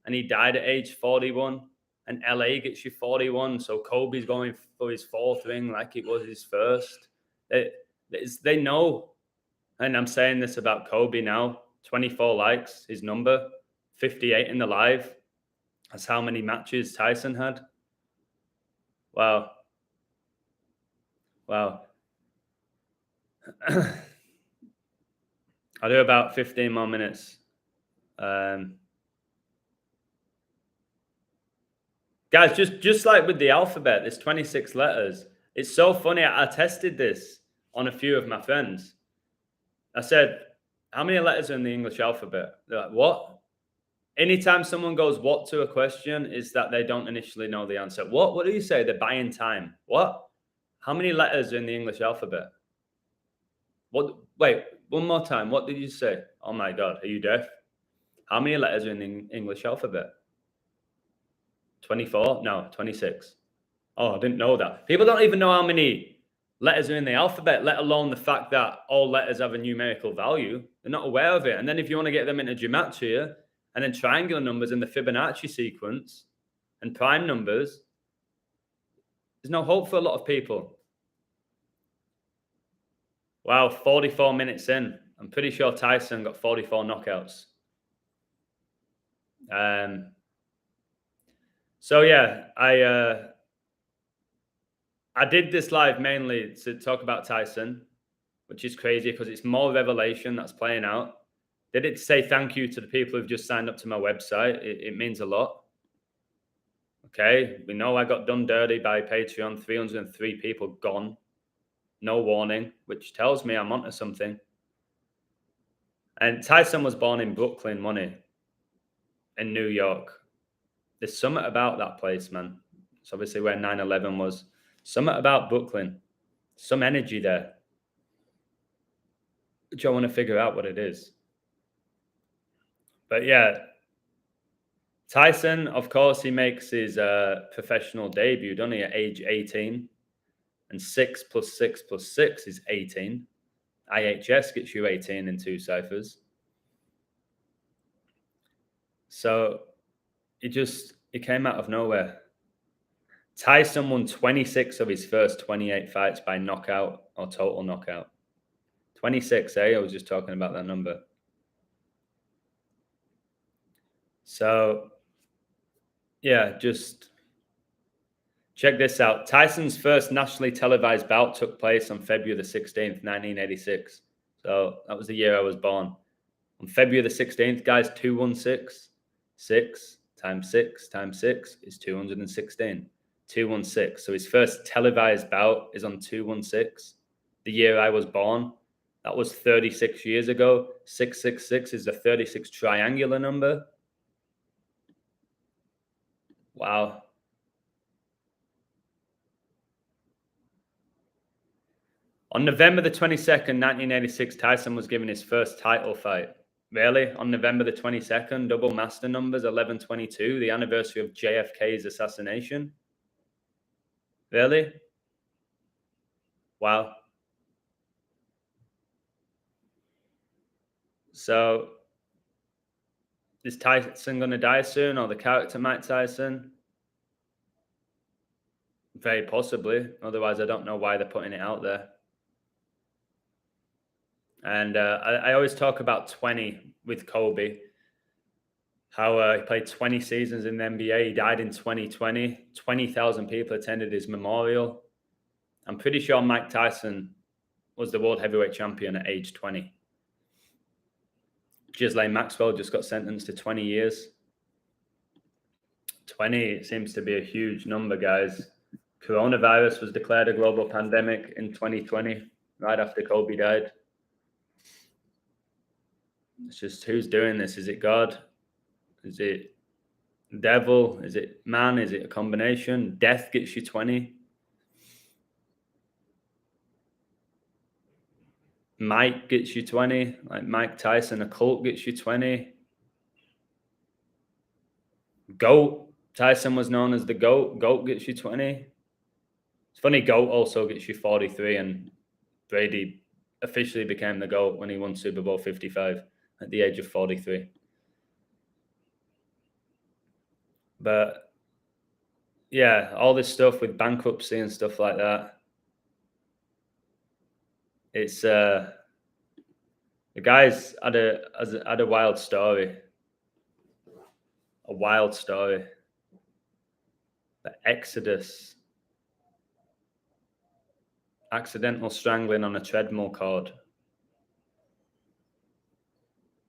And he died at age 41. And LA gets you 41. So Kobe's going for his 4th ring like it was his first. They know. And I'm saying this about Kobe now. 24 likes, his number. 58 in the live. That's how many matches Tyson had. Wow. I'll do about 15 more minutes. Guys, just like with the alphabet, there's 26 letters. It's so funny. I tested this on a few of my friends. I said, how many letters are in the English alphabet? They're like, what? Anytime someone goes what to a question, is that they don't initially know the answer. What do you say? They're buying time. What? How many letters are in the English alphabet? What? Wait, one more time. What did you say? Oh my God, are you deaf? How many letters are in the English alphabet? 24? No, 26. Oh, I didn't know that. People don't even know how many letters are in the alphabet, let alone the fact that all letters have a numerical value. They're not aware of it. And then if you want to get them into gematria and then triangular numbers in the Fibonacci sequence and prime numbers, there's no hope for a lot of people. Wow, 44 minutes in. I'm pretty sure Tyson got 44 knockouts. So yeah, I did this live mainly to talk about Tyson, which is crazy because it's more revelation that's playing out. Did it say thank you to the people who've just signed up to my website? It means a lot. Okay, we know I got done dirty by Patreon. 303 people gone. No warning, which tells me I'm onto something. And Tyson was born in Brooklyn, money, in New York. There's something about that place, man. It's obviously where 9/11 was. Something about Brooklyn. Some energy there. Which I want to figure out what it is. But yeah, Tyson, of course, he makes his professional debut, doesn't he, at age 18? And 6 + 6 + 6 is 18. IHS gets you 18 in 2 ciphers. So it came out of nowhere. Tyson won 26 of his first 28 fights by knockout or total knockout. 26, eh? I was just talking about that number. So, yeah, just check this out. Tyson's first nationally televised bout took place on February the 16th, 1986. So that was the year I was born. On February the 16th, guys, 216. 6 times 6 times 6 is 216. 216. So his first televised bout is on 216. The year I was born. That was 36 years ago. 666 is the 36 triangular number. Wow. On November the 22nd, 1986, Tyson was given his first title fight. Really? On November the 22nd, double master numbers, 11/22, the anniversary of JFK's assassination? Really? Wow. So, is Tyson going to die soon, or the character Mike Tyson? Very possibly. Otherwise, I don't know why they're putting it out there. And I always talk about 20 with Kobe, how he played 20 seasons in the NBA. He died in 2020. 20,000 people attended his memorial. I'm pretty sure Mike Tyson was the world heavyweight champion at age 20. Ghislaine Maxwell just got sentenced to 20 years. 20 seems to be a huge number, guys. Coronavirus was declared a global pandemic in 2020, right after Kobe died. It's just, who's doing this? Is it God? Is it devil? Is it man? Is it a combination? Death gets you 20. Mike gets you 20. Like Mike Tyson, a cult gets you 20. GOAT. Tyson was known as the GOAT. GOAT gets you 20. It's funny, GOAT also gets you 43, and Brady officially became the GOAT when he won Super Bowl 55 at the age of 43. But yeah, all this stuff with bankruptcy and stuff like that. It's the guys had a wild story. A wild story. The Exodus. Accidental strangling on a treadmill cord.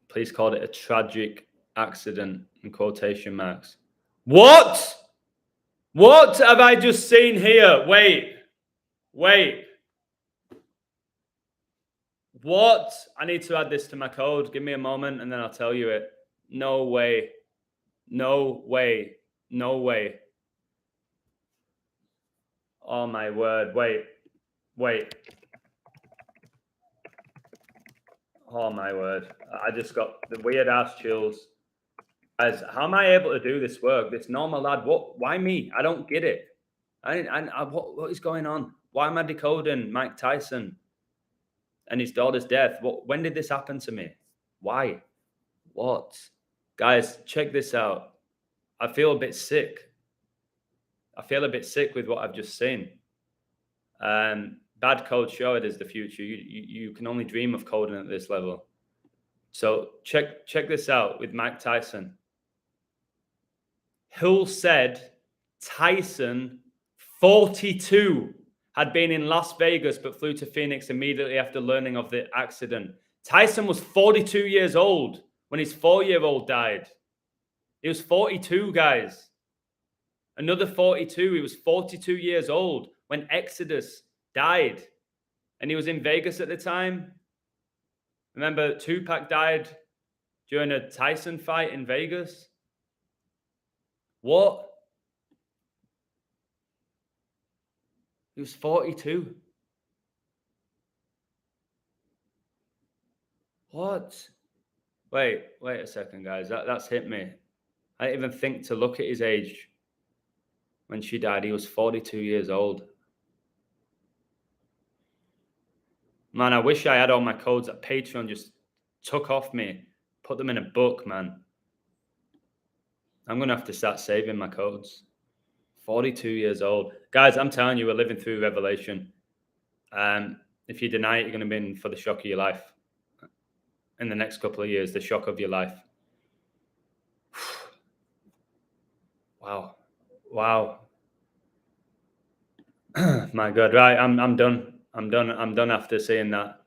Police called it a tragic accident in quotation marks. What? What have I just seen here? Wait. What? I need to add this to my code. Give me a moment and then I'll tell you it. No way. No way. No way. Oh my word. Wait. Oh my word. I just got the weird ass chills. Guys, how am I able to do this work? This normal lad. What? Why me? I don't get it. What is going on? Why am I decoding Mike Tyson and his daughter's death? When did this happen to me? Why? What? Guys, check this out. I feel a bit sick. I feel a bit sick with what I've just seen. Bad code show it is the future. You can only dream of coding at this level. So check this out with Mike Tyson. Hull said Tyson, 42, had been in Las Vegas but flew to Phoenix immediately after learning of the accident. Tyson was 42 years old when his 4-year-old died. He was 42, guys. Another 42. He was 42 years old when Exodus died. And he was in Vegas at the time. Remember, Tupac died during a Tyson fight in Vegas? What? He was 42. What? Wait a second, guys. That's hit me. I didn't even think to look at his age when she died. He was 42 years old. Man, I wish I had all my codes that Patreon just took off me. Put them in a book, man. I'm going to have to start saving my codes. 42 years old. Guys, I'm telling you, we're living through revelation. If you deny it, you're going to be in for the shock of your life. In the next couple of years, the shock of your life. Wow. My God, right? I'm done. I'm done after seeing that.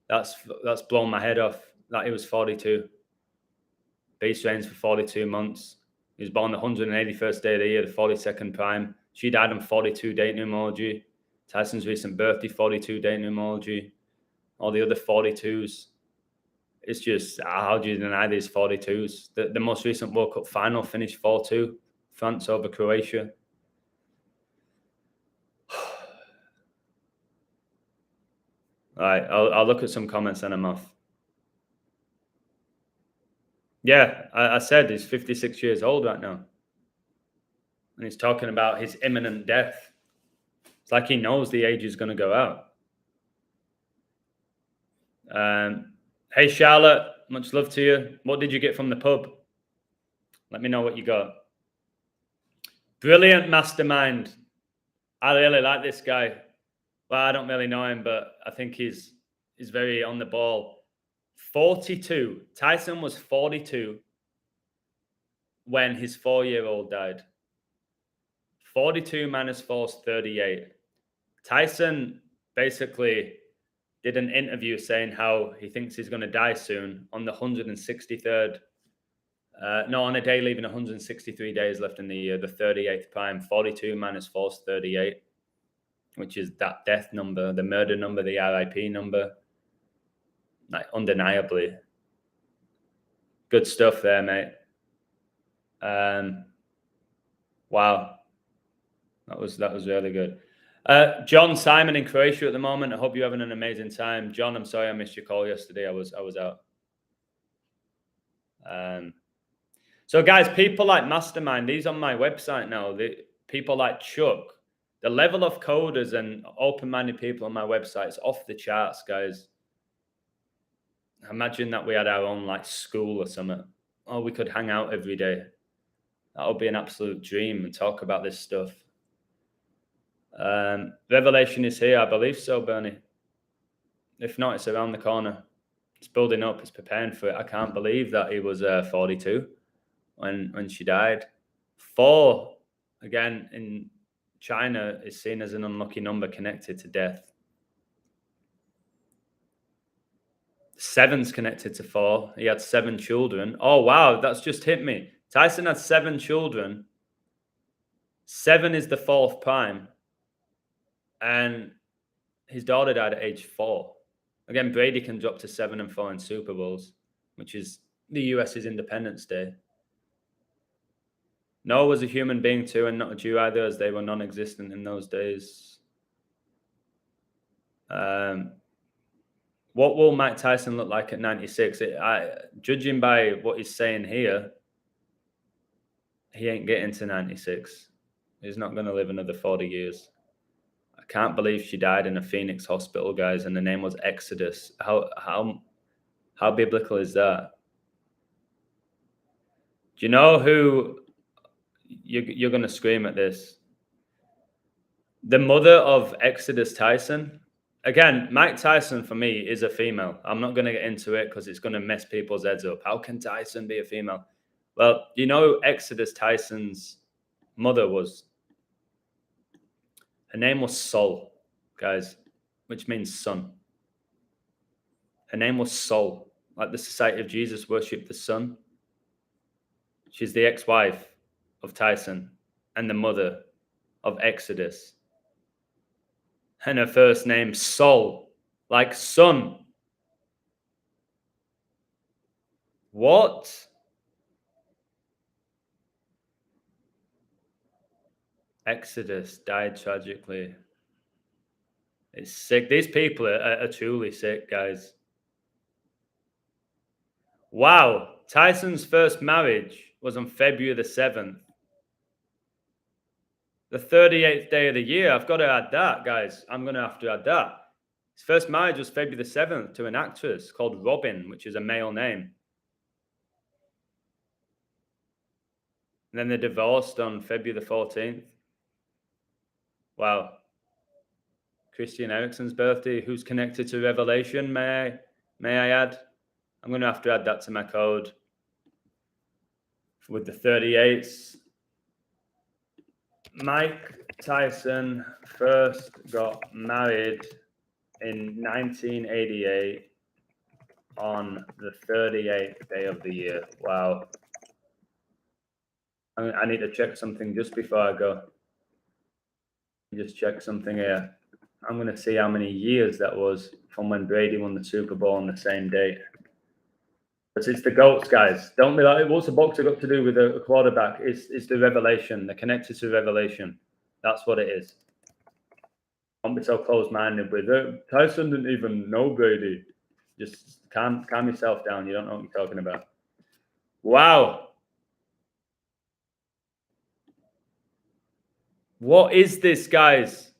That's blown my head off. That he was 42. Beast reigns for 42 months. He was born the 181st day of the year, the 42nd prime. She died on 42 date numerology. Tyson's recent birthday, 42 date numerology. All the other 42s. It's just, how do you deny these 42s? The most recent World Cup final finished 4-2. France over Croatia. All right, I'll look at some comments and I'm off. Yeah, I said he's 56 years old right now. And he's talking about his imminent death. It's like he knows the age is going to go out. Hey, Charlotte, much love to you. What did you get from the pub? Let me know what you got. Brilliant mastermind. I really like this guy. Well, I don't really know him, but I think he's very on the ball. 42. Tyson was 42 when his 4-year-old died. 42 minus 4 is 38. Tyson basically did an interview saying how he thinks he's going to die soon on the 163rd. On a day leaving 163 days left in the year, the 38th prime. 42 minus 4 is 38, which is that death number, the murder number, the RIP number. Like, undeniably. Good stuff there, mate. Wow. That was really good. John Simon in Croatia at the moment. I hope you're having an amazing time. John, I'm sorry I missed your call yesterday. I was out. So guys, people like Mastermind, these on my website now. People like Chuck, the level of coders and open-minded people on my website is off the charts, guys. Imagine that we had our own like school or something. Oh, we could hang out every day. That would be an absolute dream and talk about this stuff. Revelation is here. I believe so, Bernie. If not, it's around the corner. It's building up. It's preparing for it. I can't believe that he was 42 when she died. 4, again, in China is seen as an unlucky number connected to death. 7's connected to 4. He had 7 children. Oh, wow. That's just hit me. Tyson had 7 children. 7 is the 4th prime. And his daughter died at age 4. Again, Brady can drop to 7 and 4 in Super Bowls, which is the US's Independence Day. Noah was a human being too, and not a Jew either, as they were non-existent in those days. What will Mike Tyson look like at 96? Judging by what he's saying here, he ain't getting to 96. He's not going to live another 40 years. I can't believe she died in a Phoenix hospital, guys, and the name was Exodus. How biblical is that? Do you know who you're going to scream at this? The mother of Exodus Tyson. Again, Mike Tyson for me is a female. I'm not going to get into it because it's going to mess people's heads up. How can Tyson be a female? Well, you know who Exodus Tyson's mother was? Her name was Sol, guys, which means sun. Her name was Sol. Like the Society of Jesus worshipped the sun. She's the ex-wife of Tyson. and the mother of Exodus. And her first name, Sol, like son. What? Exodus died tragically. It's sick. These people are truly sick, guys. Wow. Tyson's first marriage was on February the 7th. The 38th day of the year. I've got to add that, guys. I'm going to have to add that. His first marriage was February the 7th to an actress called Robin, which is a male name. And then they divorced on February the 14th. Wow. Christian Eriksen's birthday, who's connected to Revelation, may I add? I'm going to have to add that to my code. With the 38s. Mike Tyson first got married in 1988 on the 38th day of the year. Wow. I need to check something just before I go. Just check something here. I'm going to see how many years that was from when Brady won the Super Bowl on the same date. But it's the GOATs, guys. Don't be like, what's a boxer got to do with a quarterback? It's the revelation. They're connected to revelation. That's what it is. Don't be so close-minded with it. Tyson didn't even know Brady. Just calm yourself down. You don't know what you're talking about. Wow. What is this, guys?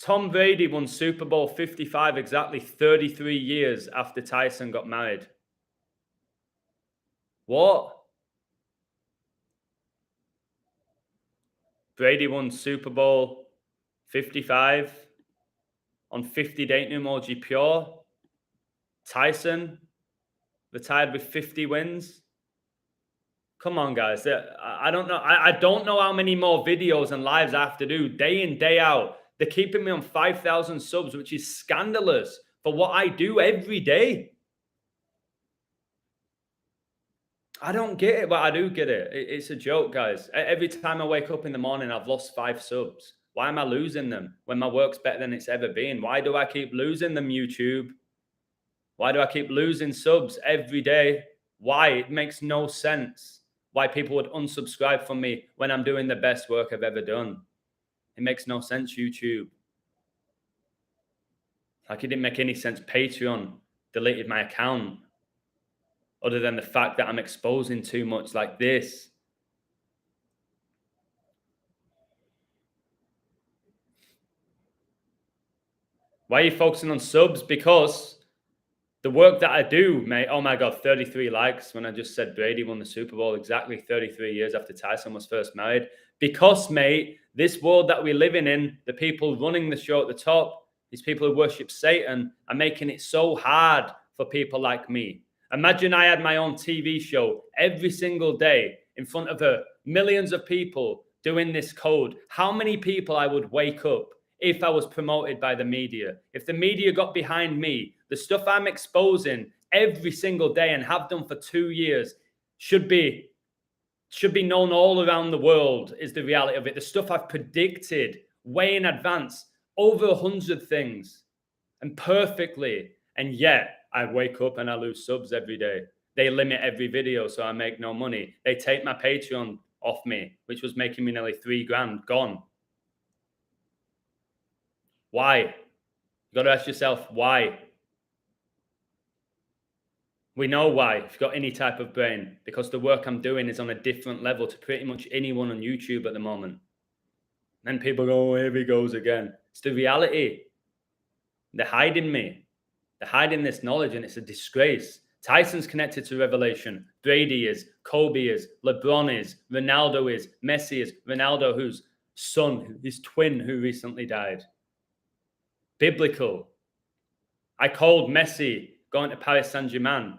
Tom Brady won Super Bowl 55 exactly 33 years after Tyson got married. What? Brady won Super Bowl 55 on 50 date numerology pure. Tyson retired with 50 wins. Come on, guys. I don't know. I don't know how many more videos and lives I have to do day in, day out. They're keeping me on 5,000 subs, which is scandalous for what I do every day. I don't get it, but I do get it. It's a joke, guys. Every time I wake up in the morning, I've lost 5 subs. Why am I losing them when my work's better than it's ever been? Why do I keep losing them, YouTube? Why do I keep losing subs every day? Why? It makes no sense. Why people would unsubscribe from me when I'm doing the best work I've ever done. It makes no sense, YouTube. Like, it didn't make any sense. Patreon deleted my account. Other than the fact that I'm exposing too much like this. Why are you focusing on subs? Because the work that I do, mate, oh my God, 33 likes when I just said Brady won the Super Bowl exactly 33 years after Tyson was first married. Because, mate, this world that we're living in, the people running the show at the top, these people who worship Satan, are making it so hard for people like me. Imagine I had my own TV show every single day in front of millions of people doing this code. How many people I would wake up if I was promoted by the media? If the media got behind me, the stuff I'm exposing every single day and have done for 2 years should be known all around the world is the reality of it. The stuff I've predicted way in advance, over 100 things, and perfectly. And yet I wake up and I lose subs every day. They limit every video, so I make no money. They take my Patreon off me, which was making me nearly $3,000 gone. Why? You got to ask yourself, why? We know why, if you've got any type of brain, because the work I'm doing is on a different level to pretty much anyone on YouTube at the moment. And then people go, oh, here he goes again. It's the reality. They're hiding me. They're hiding this knowledge, and it's a disgrace. Tyson's connected to revelation. Brady is, Kobe is, LeBron is, Ronaldo is, Messi is, Ronaldo whose son, his twin who recently died. Biblical. I called Messi going to Paris Saint-Germain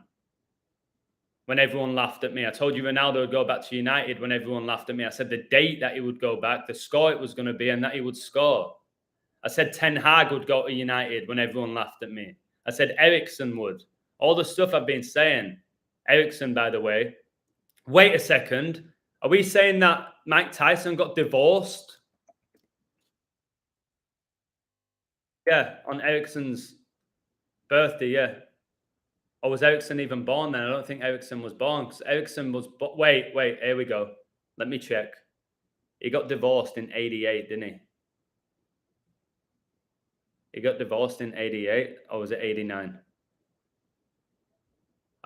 when everyone laughed at me. I told you Ronaldo would go back to United when everyone laughed at me. I said the date that he would go back, the score it was going to be, and that he would score. I said Ten Hag would go to United when everyone laughed at me. I said Eriksen would. All the stuff I've been saying. Eriksen, by the way. Wait a second. Are we saying that Mike Tyson got divorced? Yeah, on Ericsson's birthday, yeah. Or was Ericsson even born then? I don't think Ericsson was born because Ericsson was... Wait, here we go. Let me check. He got divorced in 88, didn't he? He got divorced in 88, or was it 89?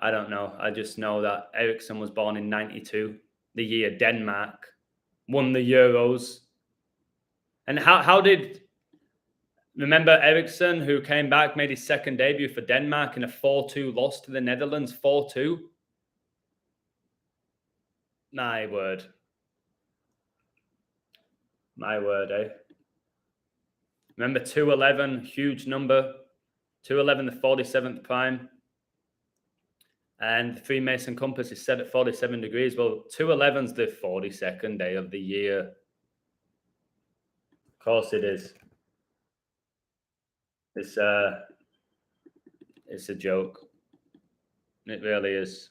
I don't know. I just know that Ericsson was born in 92, the year Denmark won the Euros. And how did... Remember Ericsson, who came back, made his second debut for Denmark in a 4-2 loss to the Netherlands, 4-2? My word. My word, eh? Remember 211, huge number. 211, the 47th prime. And the Freemason compass is set at 47 degrees. Well, 211's the 42nd day of the year. Of course it is. It's a joke. It really is.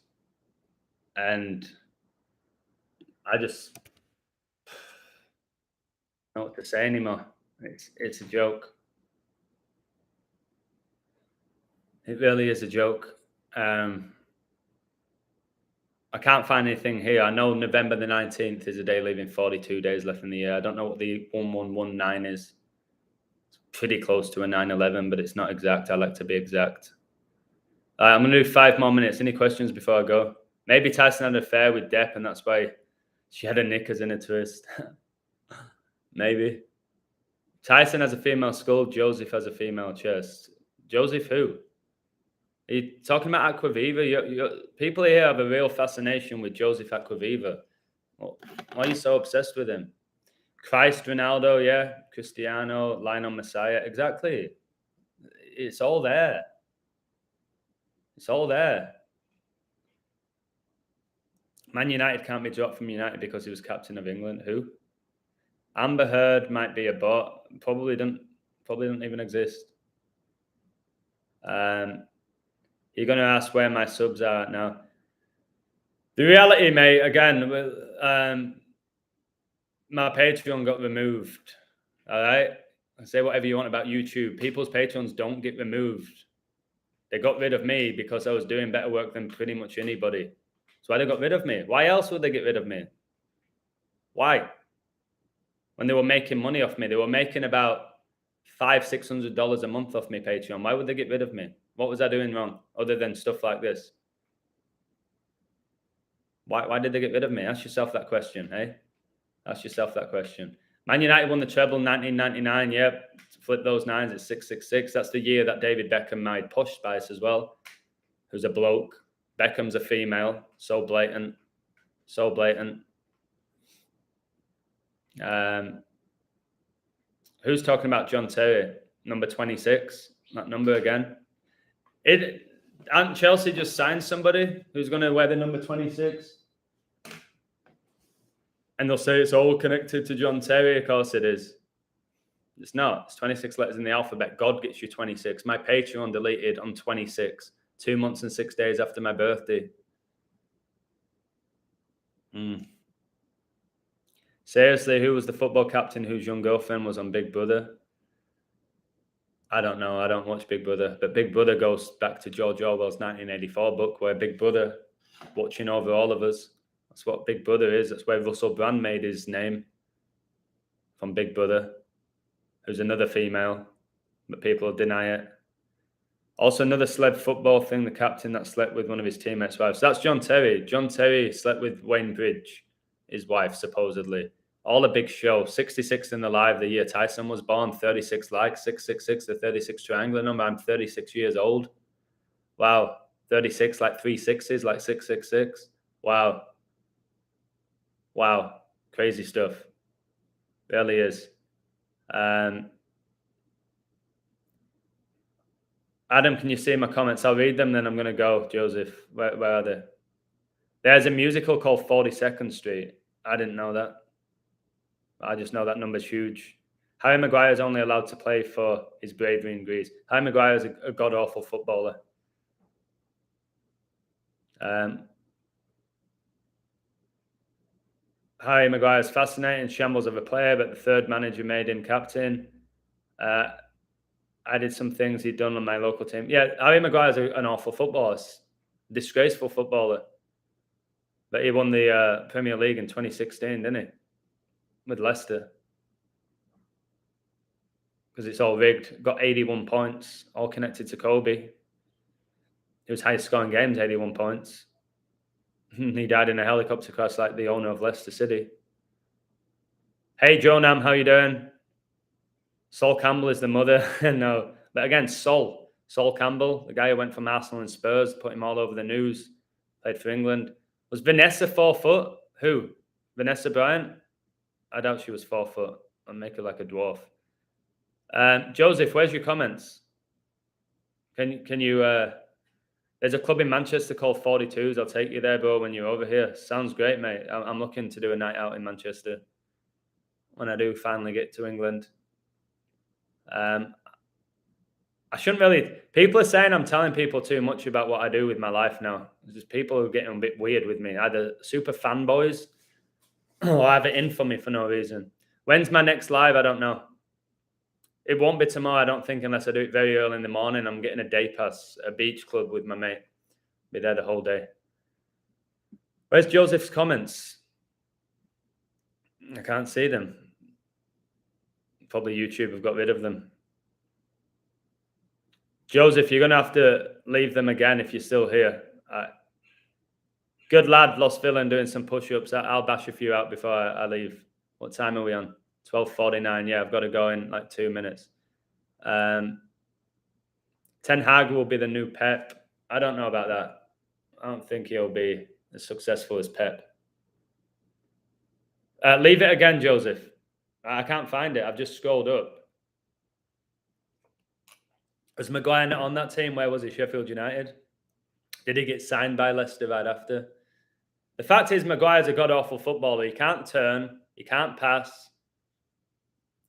And I just don't know what to say anymore. It's a joke. It really is a joke. I can't find anything here. I know November the 19th is a day leaving 42 days left in the year. I don't know what the 1119 is. It's pretty close to a 911, but it's not exact. I like to be exact. I'm going to do 5 more minutes. Any questions before I go? Maybe Tyson had an affair with Depp, and that's why she had her knickers in a twist. Maybe. Tyson has a female skull. Joseph has a female chest. Joseph who? Are you talking about Aquaviva? People here have a real fascination with Joseph Aquaviva. Why are you so obsessed with him? Christ Ronaldo, yeah. Cristiano, Lionel Messiah. Exactly. It's all there. It's all there. Man United can't be dropped from United because he was captain of England. Who? Amber Heard might be a bot. Probably don't even exist. You're going to ask where my subs are now. The reality, mate, again, my Patreon got removed. All right? Say whatever you want about YouTube. People's Patreons don't get removed. They got rid of me because I was doing better work than pretty much anybody. That's why they got rid of me. Why else would they get rid of me? Why? When they were making money off me, they were making about $500-600 a month off me Patreon. Why would they get rid of me? What was I doing wrong other than stuff like this? Why did they get rid of me? Ask yourself that question, eh? Ask yourself that question. Man United won the treble in 1999. Yep. Flip those nines at 666. That's the year that David Beckham married Posh Spice as well, who's a bloke. Beckham's a female. So blatant. So blatant. Who's talking about John Terry? Number 26. That number again. Aren't Chelsea just signed somebody who's going to wear the number 26? And they'll say it's all connected to John Terry. Of course it is. It's not. It's 26 letters in the alphabet. God gets you 26. My Patreon deleted on 26, 2 months and 6 days after my birthday. Seriously, who was the football captain whose young girlfriend was on Big Brother? I don't know. I don't watch Big Brother. But Big Brother goes back to George Orwell's 1984 book, where Big Brother watching over all of us. That's what Big Brother is. That's where Russell Brand made his name, from Big Brother, who's another female, but people deny it. Also, another celeb football thing, the captain that slept with one of his teammates' wives. So that's John Terry. John Terry slept with Wayne Bridge, his wife, supposedly. All a big show. 66 in the live the year Tyson was born. 36 likes. 666, the 36 triangular number. I'm 36 years old. Wow. 36, like 3 sixes, like 666. Wow. Wow. Crazy stuff. Really is. Adam, can you see my comments? I'll read them, then I'm going to go, Joseph. Where are they? There's a musical called 42nd Street. I didn't know that. I just know that number's huge. Harry Maguire is only allowed to play for his bravery in Greece. Harry Maguire is a god-awful footballer. Harry Maguire's fascinating, shambles of a player, but the third manager made him captain. I did some things he'd done on my local team. Yeah, Harry Maguire's an awful footballer, disgraceful footballer. But he won the Premier League in 2016, didn't he? With Leicester. Because it's all rigged. Got 81 points, all connected to Kobe. It was highest scoring games, 81 points. He died in a helicopter crash like the owner of Leicester City. Hey, Jonam, how you doing? Sol Campbell is the mother. No, but again, Sol Campbell, the guy who went from Arsenal and Spurs, put him all over the news, played for England. Was Vanessa 4 foot? Who? Vanessa Bryant? I doubt she was 4 foot. I'll make her like a dwarf. Joseph, where's your comments? Can you? There's a club in Manchester called 42s. I'll take you there, bro, when you're over here. Sounds great, mate. I'm looking to do a night out in Manchester when I do finally get to England. I shouldn't really. People are saying I'm telling people too much about what I do with my life now. There's people who are getting a bit weird with me, either super fanboys or have it in for me for no reason. When's my next live? I don't know. It won't be tomorrow, I don't think, unless I do it very early in the morning. I'm getting a day pass, a beach club with my mate. Be there the whole day. Where's Joseph's comments? I can't see them. Probably YouTube have got rid of them. Joseph, you're going to have to leave them again if you're still here. Good lad, Lost Villain, doing some push-ups. I'll bash a few out before I leave. What time are we on? 12:49. Yeah, I've got to go in like 2 minutes. Ten Hag will be the new Pep. I don't know about that. I don't think he'll be as successful as Pep. Leave it again, Joseph. I can't find it. I've just scrolled up. Was Maguire not on that team? Where was he? Sheffield United? Did he get signed by Leicester right after? The fact is, Maguire's a god-awful footballer. He can't turn. He can't pass.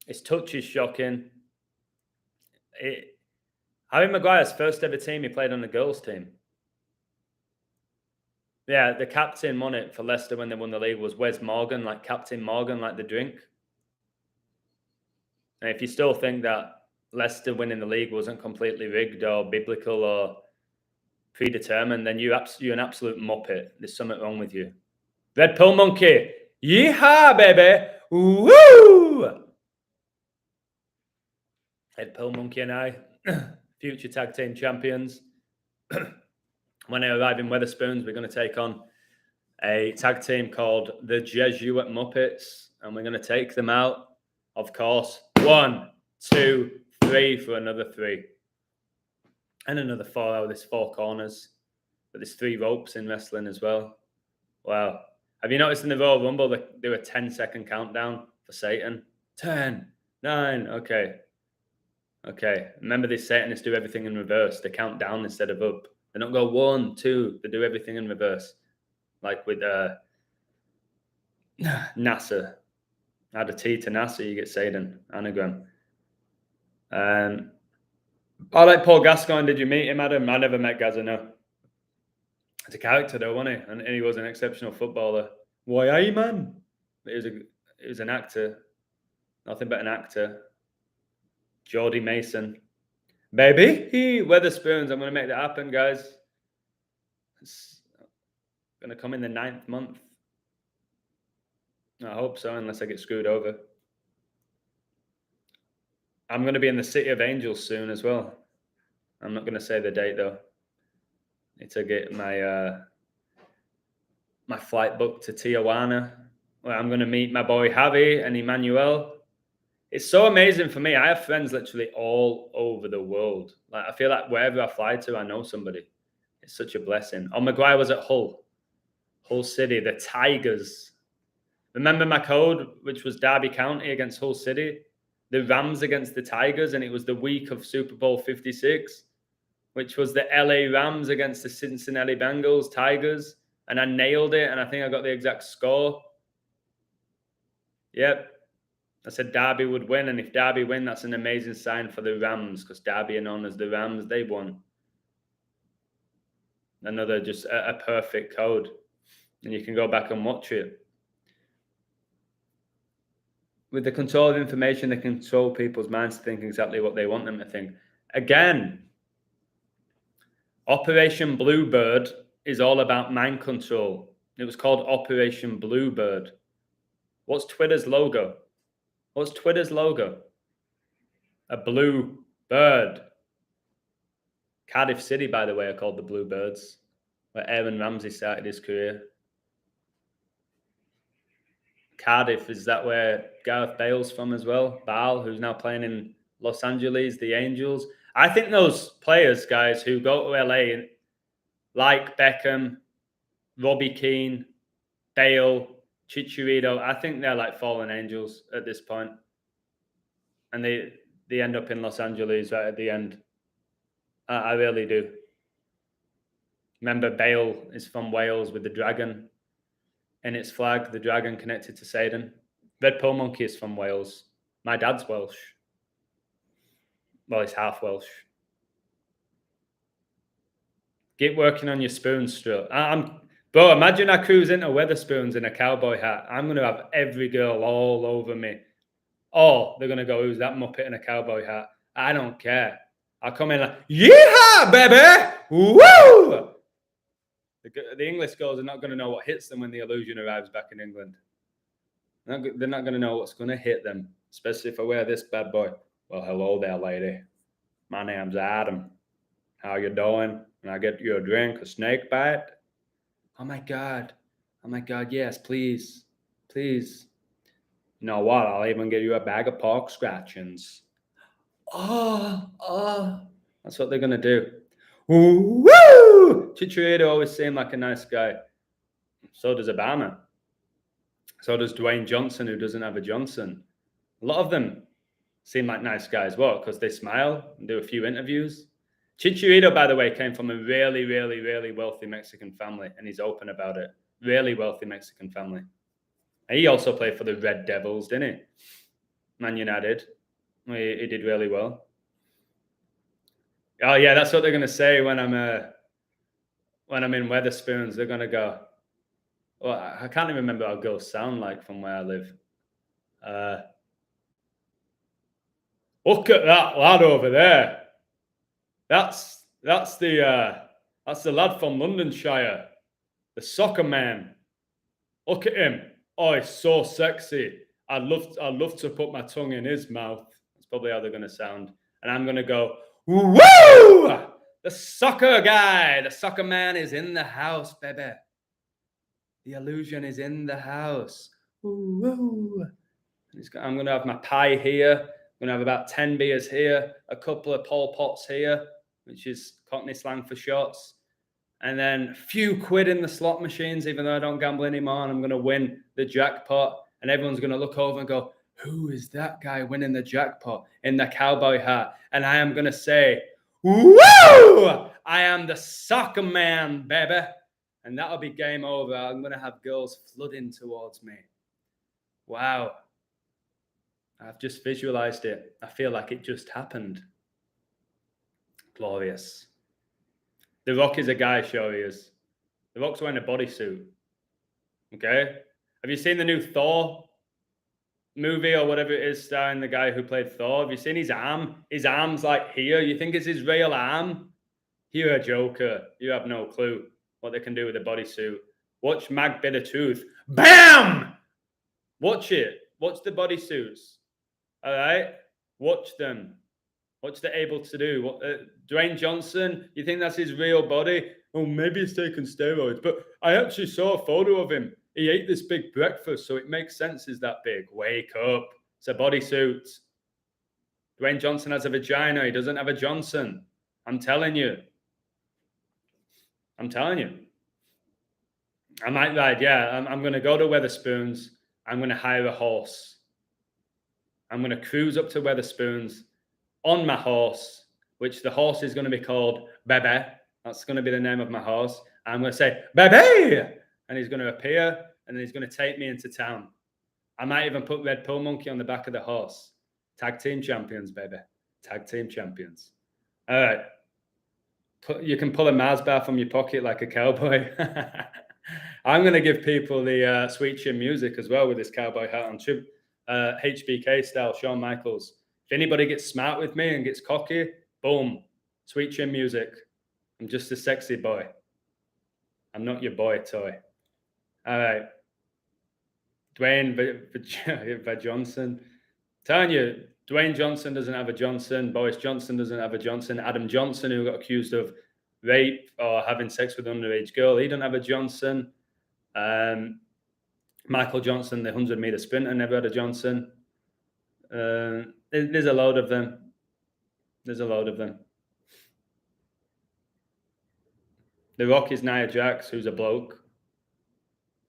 His touch is shocking. Harry Maguire's first ever team, he played on the girls' team. Yeah, the captain won it for Leicester when they won the league was Wes Morgan, like Captain Morgan, like the drink. And if you still think that Leicester winning the league wasn't completely rigged or biblical or predetermined, then you're an absolute muppet. There's something wrong with you. Red Pill Monkey. Yeehaw, baby. Woo! Red Pill Monkey and I, future tag team champions. When I arrive in Wetherspoons, we're going to take on a tag team called the Jesuit Muppets, and we're going to take them out, of course. 1, 2, 3 for another 3. And another 4 out of this 4 corners. But there's 3 ropes in wrestling as well. Wow. Have you noticed in the Royal Rumble, they do a 10-second countdown for Satan? 10, 9, okay. Okay. Remember, these Satanists do everything in reverse. They count down instead of up. They don't go 1, 2. They do everything in reverse. Like with NASA. Add a T to NASA, you get Satan. Anagram. I like Paul Gascoigne. Did you meet him, Adam? I never met Gazza, no. It's a character, though, wasn't he? And he was an exceptional footballer. Why, aye, man? He was an actor. Nothing but an actor. Geordie Mason. Baby, Wetherspoons. I'm going to make that happen, guys. It's going to come in the 9th month. I hope so, unless I get screwed over. I'm going to be in the City of Angels soon as well. I'm not going to say the date, though. Need to get my my flight booked to Tijuana, where I'm going to meet my boy Javi and Emmanuel. It's so amazing for me. I have friends literally all over the world. Like, I feel like wherever I fly to, I know somebody. It's such a blessing. Oh, Maguire was at Hull City, the Tigers. Remember my code, which was Derby County against Hull City? The Rams against the Tigers, and it was the week of Super Bowl 56, which was the LA Rams against the Cincinnati Bengals, Tigers, and I nailed it, and I think I got the exact score. Yep. I said Derby would win, and if Derby win, that's an amazing sign for the Rams, because Derby are known as the Rams. They won. Another just a perfect code, and you can go back and watch it. With the control of information, they control people's minds to think exactly what they want them to think. Again, Operation Bluebird is all about mind control. It was called Operation Bluebird. What's Twitter's logo? What's Twitter's logo? A blue bird. Cardiff City, by the way, are called the Bluebirds, where Aaron Ramsey started his career. Cardiff, is that where Gareth Bale's from as well? Bale, who's now playing in Los Angeles, the Angels. I think those players, guys, who go to LA, like Beckham, Robbie Keane, Bale, Chicharito, I think they're like fallen angels at this point. And they end up in Los Angeles right at the end. I really do. Remember, Bale is from Wales with the dragon in its flag, the dragon connected to Satan. Red Pill Monkey is from Wales. My dad's Welsh. Well, he's half Welsh. Get working on your spoons, Strut. Bro, imagine I cruise into Weatherspoons in a cowboy hat. I'm going to have every girl all over me. Oh, they're going to go, who's that muppet in a cowboy hat? I don't care. I'll come in like, yeehaw, baby! Woo! The English girls are not going to know what hits them when the illusion arrives back in England. They're not going to know what's going to hit them, especially if I wear this bad boy. Well, hello there, lady. My name's Adam. How you doing? Can I get you a drink, a snake bite? Oh my God, yes, please. Please. You know what? I'll even get you a bag of pork scratchings. Oh. That's what they're going to do. Woo! Chicharito always seemed like a nice guy. So does Obama. So does Dwayne Johnson, who doesn't have a Johnson. A lot of them seem like nice guys. What? Because they smile and do a few interviews. Chicharito, by the way, came from a really, really, really wealthy Mexican family, and he's open about it. Really wealthy Mexican family. And he also played for the Red Devils, didn't he? Man United. He did really well. Oh yeah, that's what they're gonna say when I'm in Weatherspoons. They're gonna go. Well, I can't even remember how girls sound like from where I live. Look at that lad over there. That's the lad from Londonshire, the soccer man. Look at him. Oh, he's so sexy. I'd love to put my tongue in his mouth. That's probably how they're gonna sound. And I'm gonna go, woo! The soccer guy, the soccer man is in the house, baby. The illusion is in the house. Woo! I'm going to have my pie here. I'm going to have about 10 beers here, a couple of Pol Pots here, which is Cockney slang for shots, and then a few quid in the slot machines, even though I don't gamble anymore, and I'm going to win the jackpot. And everyone's going to look over and go, who is that guy winning the jackpot in the cowboy hat? And I am going to say, woo! I am the soccer man, baby. And that'll be game over. I'm going to have girls flooding towards me. Wow. I've just visualized it. I feel like it just happened. Glorious. The Rock is a guy, sure he is. The Rock's wearing a bodysuit. Okay? Have you seen the new Thor movie or whatever it is starring the guy who played Thor? Have you seen his arm? His arm's like here. You think it's his real arm? You're a joker. You have no clue what they can do with a bodysuit. Watch Mag Bittertooth. Bam! Watch it. Watch the bodysuits. All right? Watch them. What's they able to do? Dwayne Johnson, you think that's his real body? Oh, maybe he's taking steroids. But I actually saw a photo of him. He ate this big breakfast, so it makes sense he's that big. Wake up. It's a bodysuit. Dwayne Johnson has a vagina. He doesn't have a Johnson. I'm telling you. I might ride, yeah. I'm going to go to Weatherspoons. I'm going to hire a horse. I'm going to cruise up to Weatherspoons on my horse, which the horse is going to be called Bebe. That's going to be the name of my horse. I'm going to say, Bebe! And he's going to appear, and then he's going to take me into town. I might even put Red Pill Monkey on the back of the horse. Tag team champions, baby. Tag team champions. All right. You can pull a Mars bar from your pocket like a cowboy. I'm going to give people the sweet chin music as well with this cowboy hat on. HBK style, Shawn Michaels. If anybody gets smart with me and gets cocky, boom, sweet chin music. I'm just a sexy boy. I'm not your boy toy. All right. Dwayne Johnson. Telling you, Dwayne Johnson doesn't have a Johnson. Boris Johnson doesn't have a Johnson. Adam Johnson, who got accused of rape or having sex with an underage girl, he doesn't have a Johnson. Michael Johnson, the 100-meter sprinter, never had a Johnson. There's a load of them. There's a load of them. The Rock is Nia Jax, who's a bloke.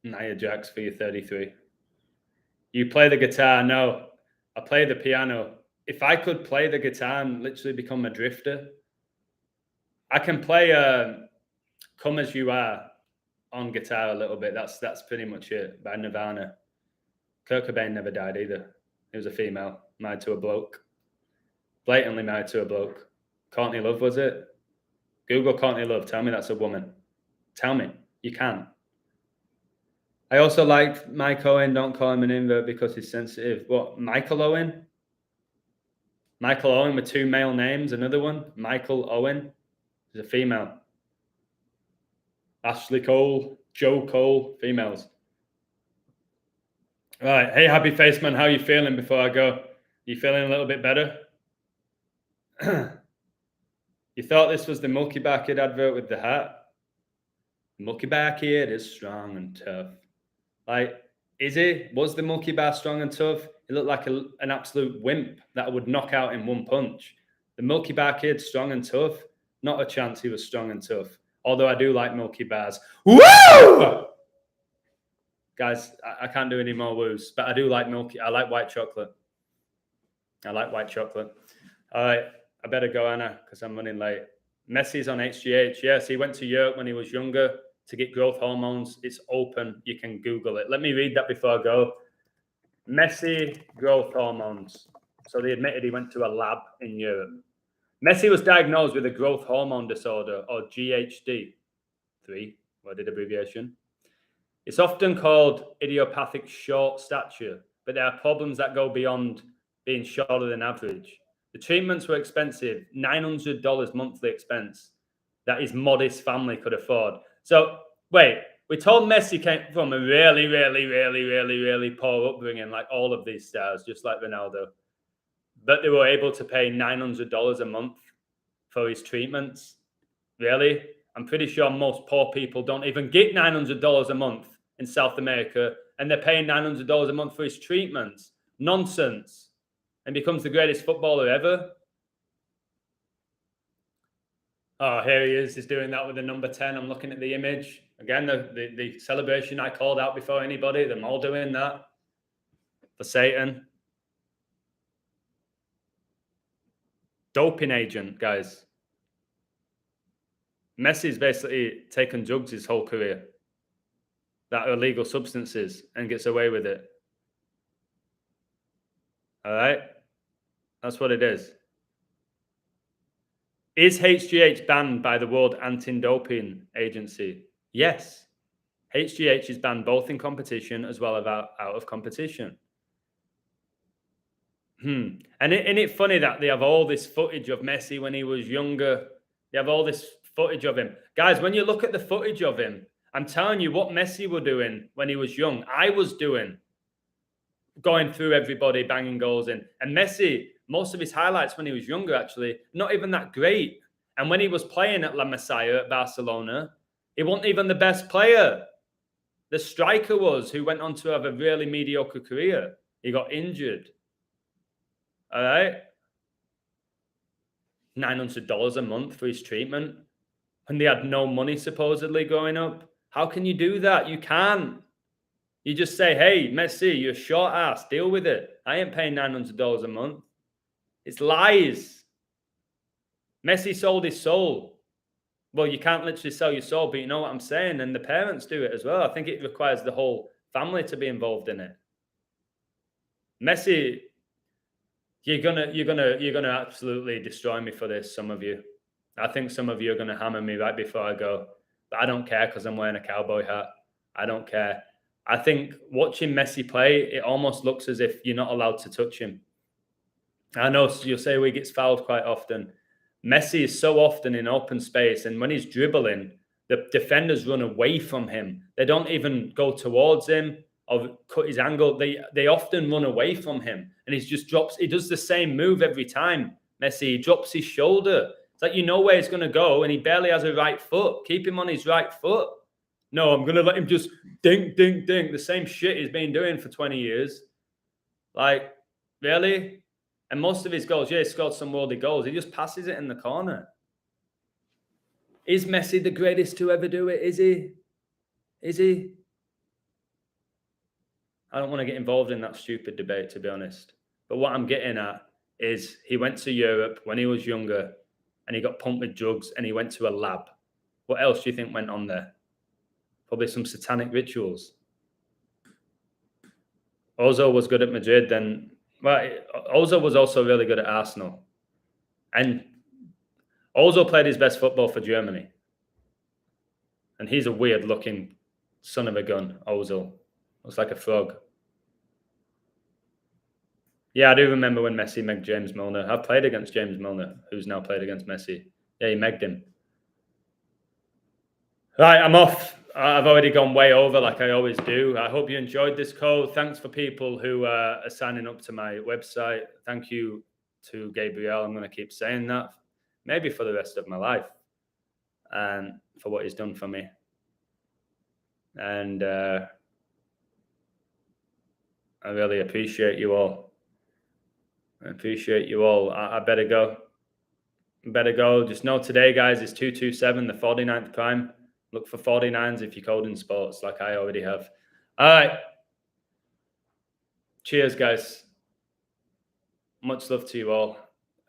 Nia Jax for your 33. You play the guitar? No. I play the piano. If I could play the guitar and literally become a drifter, I can play Come As You Are on guitar a little bit. That's pretty much it, by Nirvana. Kurt Cobain never died either. He was a female, married to a bloke. Blatantly married to a bloke. Courtney Love, was it? Google Courtney Love. Tell me that's a woman. Tell me. You can. I also like Mike Owen. Don't call him an invert because he's sensitive. What? Michael Owen? Michael Owen with two male names. Another one. Michael Owen. He's a female. Ashley Cole. Joe Cole. Females. Right. Hey, Happy Face Man. How you feeling before I go? You feeling a little bit better? You thought this was the Milky Bar Kid advert with the hat? Milky Bar Kid is strong and tough. Like, is he? Was the Milky Bar strong and tough? He looked like an absolute wimp that I would knock out in one punch. The Milky Bar Kid, strong and tough? Not a chance he was strong and tough. Although I do like Milky Bars. Woo! Guys, I can't do any more woos, but I do like Milky. I like white chocolate. I like white chocolate. All right, I better go, Anna, because I'm running late. Messi's on HGH. Yes, he went to Europe when he was younger to get growth hormones. It's open. You can Google it. Let me read that before I go. Messi growth hormones. So they admitted he went to a lab in Europe. Messi was diagnosed with a growth hormone disorder, or GHD. 3, worded abbreviation. It's often called idiopathic short stature, but there are problems that go beyond being shorter than average. The treatments were expensive, $900 monthly expense that his modest family could afford. So, wait, we told Messi came from a really poor upbringing, like all of these stars, just like Ronaldo. But they were able to pay $900 a month for his treatments. Really? I'm pretty sure most poor people don't even get $900 a month in South America, and they're paying $900 a month for his treatments. Nonsense. And becomes the greatest footballer ever. Oh, here he is. He's doing that with the number 10. I'm looking at the image. Again, the celebration I called out before anybody. They're all doing that. For Satan. Doping agent, guys. Messi's basically taken drugs his whole career that are illegal substances and gets away with it. All right? That's what it is. Is HGH banned by the World Anti-Doping Agency? Yes. HGH is banned both in competition as well as out of competition. And isn't it funny that they have all this footage of Messi when he was younger? They have all this footage of him. Guys, when you look at the footage of him, I'm telling you what Messi were doing when he was young. I was doing. Going through everybody, banging goals in. And Messi, most of his highlights when he was younger, actually, not even that great. And when he was playing at La Masia at Barcelona, he wasn't even the best player. The striker was, who went on to have a really mediocre career. He got injured. All right? $900 a month for his treatment. And they had no money, supposedly, growing up. How can you do that? You can't. You just say, hey, Messi, you're short ass. Deal with it. I ain't paying $900 a month. It's lies. Messi sold his soul. Well, you can't literally sell your soul, but you know what I'm saying? And the parents do it as well. I think it requires the whole family to be involved in it. Messi, you're gonna absolutely destroy me for this, some of you. I think some of you are gonna hammer me right before I go. But I don't care because I'm wearing a cowboy hat. I don't care. I think watching Messi play, it almost looks as if you're not allowed to touch him. I know you'll say he gets fouled quite often. Messi is so often in open space, and when he's dribbling, the defenders run away from him. They don't even go towards him or cut his angle. They often run away from him, and he just drops. He does the same move every time. Messi, he drops his shoulder. It's like you know where he's going to go, and he barely has a right foot. Keep him on his right foot. No, I'm going to let him just dink, dink, dink. The same shit he's been doing for 20 years. Like, really? And most of his goals, he scored some worldly goals. He just passes it in the corner. Is Messi the greatest to ever do it? Is he? Is he? I don't want to get involved in that stupid debate, to be honest. But what I'm getting at is he went to Europe when he was younger and he got pumped with drugs and he went to a lab. What else do you think went on there? Probably some satanic rituals. Ozil was good at Madrid, then. Well, Ozil was also really good at Arsenal. And Ozil played his best football for Germany. And he's a weird-looking son of a gun, Ozil. Looks like a frog. Yeah, I do remember when Messi megged James Milner. I've played against James Milner, who's now played against Messi. Yeah, he megged him. Right, I'm off. I've already gone way over like I always do. I hope you enjoyed this code. Thanks for people who are signing up to my website. Thank you to Gabriel. I'm going to keep saying that, maybe for the rest of my life, and for what he's done for me. And I really appreciate you all. I appreciate you all. I better go. Just know today, guys, is 227, the 49th prime. Look for 49s if you're coding sports like I already have. All right. Cheers, guys. Much love to you all.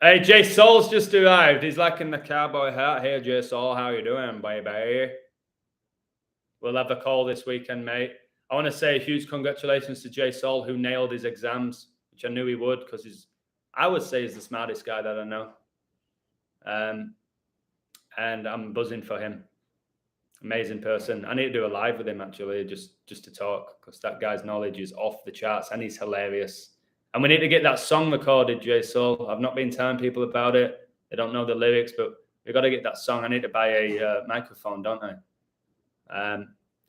Hey, Jay Soul's just arrived. He's like in the cowboy hat. Hey, Jay Soul, how you doing, baby? We'll have a call this weekend, mate. I want to say a huge congratulations to Jay Soul, who nailed his exams, which I knew he would because I would say he's the smartest guy that I know. And I'm buzzing for him. Amazing person. I need to do a live with him, actually, just to talk, because that guy's knowledge is off the charts and he's hilarious. And we need to get that song recorded, Jay Soul. I've not been telling people about it. They don't know the lyrics, but we've got to get that song. I need to buy a microphone, don't I?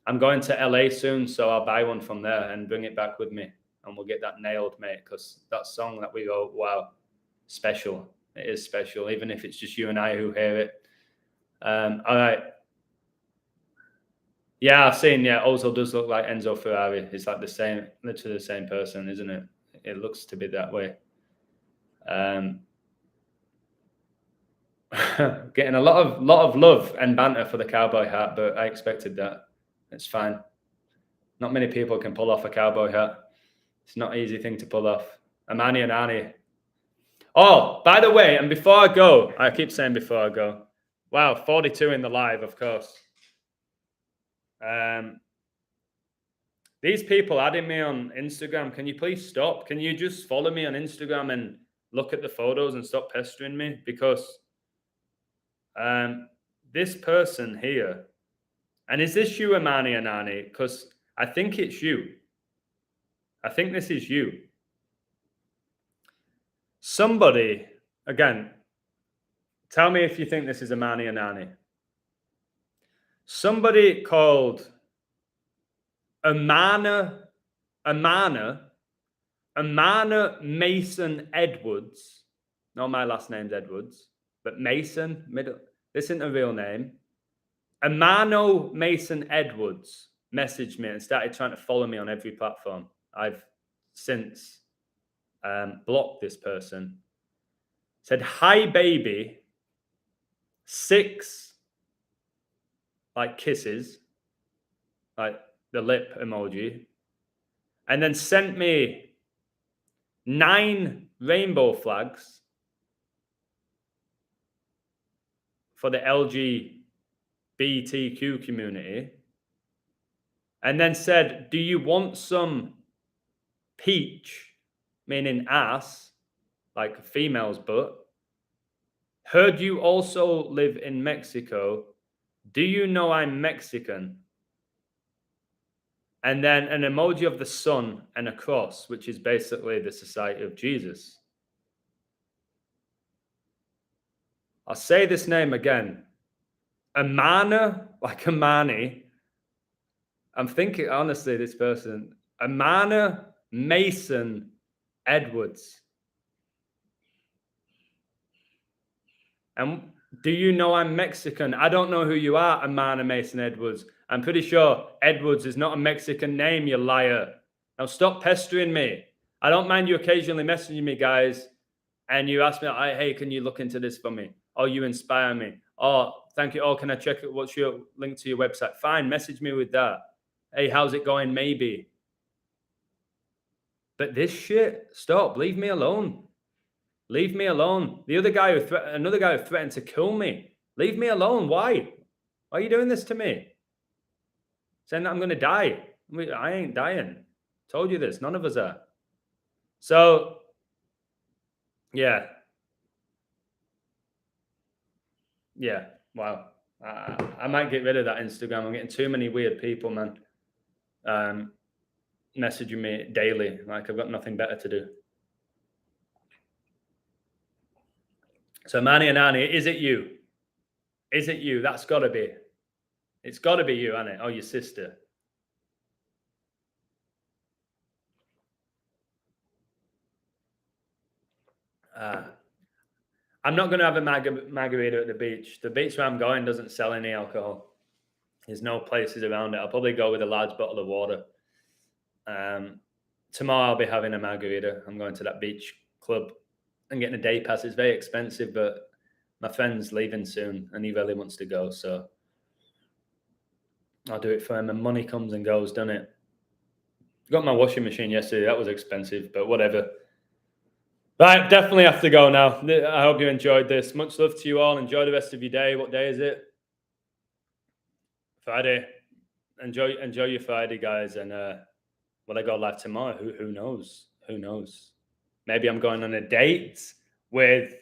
I'm going to LA soon, so I'll buy one from there and bring it back with me. And we'll get that nailed, mate, because that song that we wrote, wow, special. It is special, even if it's just you and I who hear it. All right. Yeah, I've seen, Ozil does look like Enzo Ferrari. It's like the same, literally the same person, isn't it? It looks to be that way. Getting a lot of love and banter for the cowboy hat, but I expected that. It's fine. Not many people can pull off a cowboy hat. It's not an easy thing to pull off. Amani and Annie. Oh, by the way, and before I go, I keep saying before I go. Wow, 42 in the live, of course. These people adding me on Instagram, can you please stop? Can you just follow me on Instagram and look at the photos and stop pestering me? Because this person here, and is this you, Amani and Annie? Because I think it's you. I think this is you. Somebody, again, tell me if you think this is Amani and Annie. Somebody called Amana Mason Edwards. Not my last name's Edwards, but Mason, middle. This isn't a real name. Amano Mason Edwards messaged me and started trying to follow me on every platform. I've since blocked this person. Said, hi, baby. 6 like kisses, like the lip emoji, and then sent me 9 rainbow flags for the LGBTQ community, and then said, do you want some peach, meaning ass, like a female's butt? Heard you also live in Mexico. Do you know I'm Mexican? and then an emoji of the sun and a cross, which is basically the Society of Jesus. I'll say this name again. Amana, like Amani. I'm thinking, honestly, this person, Amana Mason Edwards. And do you know I'm Mexican? I don't know who you are, Amana Mason Edwards. I'm pretty sure Edwards is not a Mexican name, you liar. Now stop pestering me. I don't mind you occasionally messaging me, guys, and you ask me, hey, can you look into this for me? Oh, you inspire me. Oh, thank you. Oh, can I check it? What's your link to your website? Fine, message me with that. Hey, how's it going? Maybe. But this shit, stop. Leave me alone. Leave me alone. The other guy another guy who threatened to kill me. Leave me alone. Why? Why are you doing this to me? Saying that I'm going to die. I ain't dying. Told you this. None of us are. So, yeah. Yeah. Wow. I might get rid of that Instagram. I'm getting too many weird people, man. Messaging me daily. Like I've got nothing better to do. So Manny and Annie, is it you? Is it you? That's got to be. It's got to be you, Annie. Oh, your sister. I'm not going to have a margarita at the beach. The beach where I'm going doesn't sell any alcohol. There's no places around it. I'll probably go with a large bottle of water. Tomorrow I'll be having a margarita. I'm going to that beach club and getting a day pass. It's very expensive, but my friend's leaving soon and he really wants to go. So I'll do it for him. And money comes and goes, doesn't it? Got my washing machine yesterday. That was expensive, but whatever. Right, definitely have to go now. I hope you enjoyed this. Much love to you all. Enjoy the rest of your day. What day is it? Friday. Enjoy your Friday, guys. And will I go live tomorrow? Who knows? Who knows? Maybe I'm going on a date with,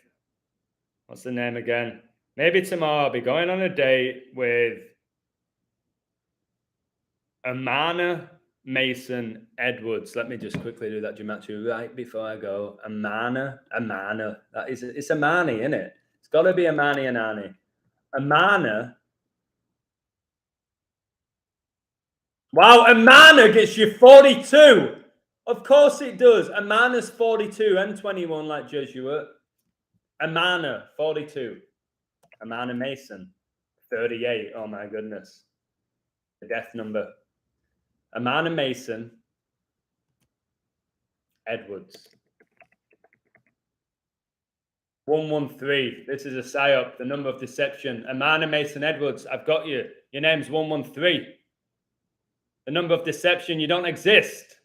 what's the name again? Maybe tomorrow I'll be going on a date with Amana Mason Edwards. Let me just quickly do that gematria right before I go. Amana. It's Amani, isn't it? It's got to be Amani and Annie. Amana. Wow, Amana gets you 42. Of course it does. Amana's 42 and 21 like Jesuit. Amana, 42. Amana Mason, 38. Oh my goodness. The death number. Amana Mason Edwards. 113. This is a psyop, the number of deception. Amana Mason Edwards, I've got you. Your name's 113. The number of deception, you don't exist.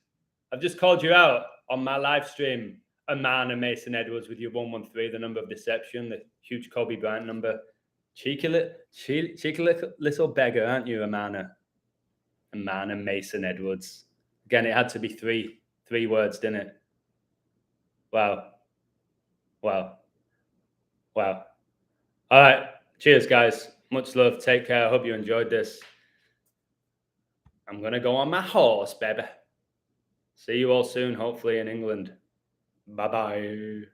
I've just called you out on my live stream. Amana Mason Edwards with your 113, the number of deception, the huge Kobe Bryant number. Cheeky little beggar, aren't you, Amana? Amana Mason Edwards. Again, it had to be three words, didn't it? Wow. All right. Cheers, guys. Much love. Take care. I hope you enjoyed this. I'm going to go on my horse, baby. See you all soon, hopefully in England. Bye-bye.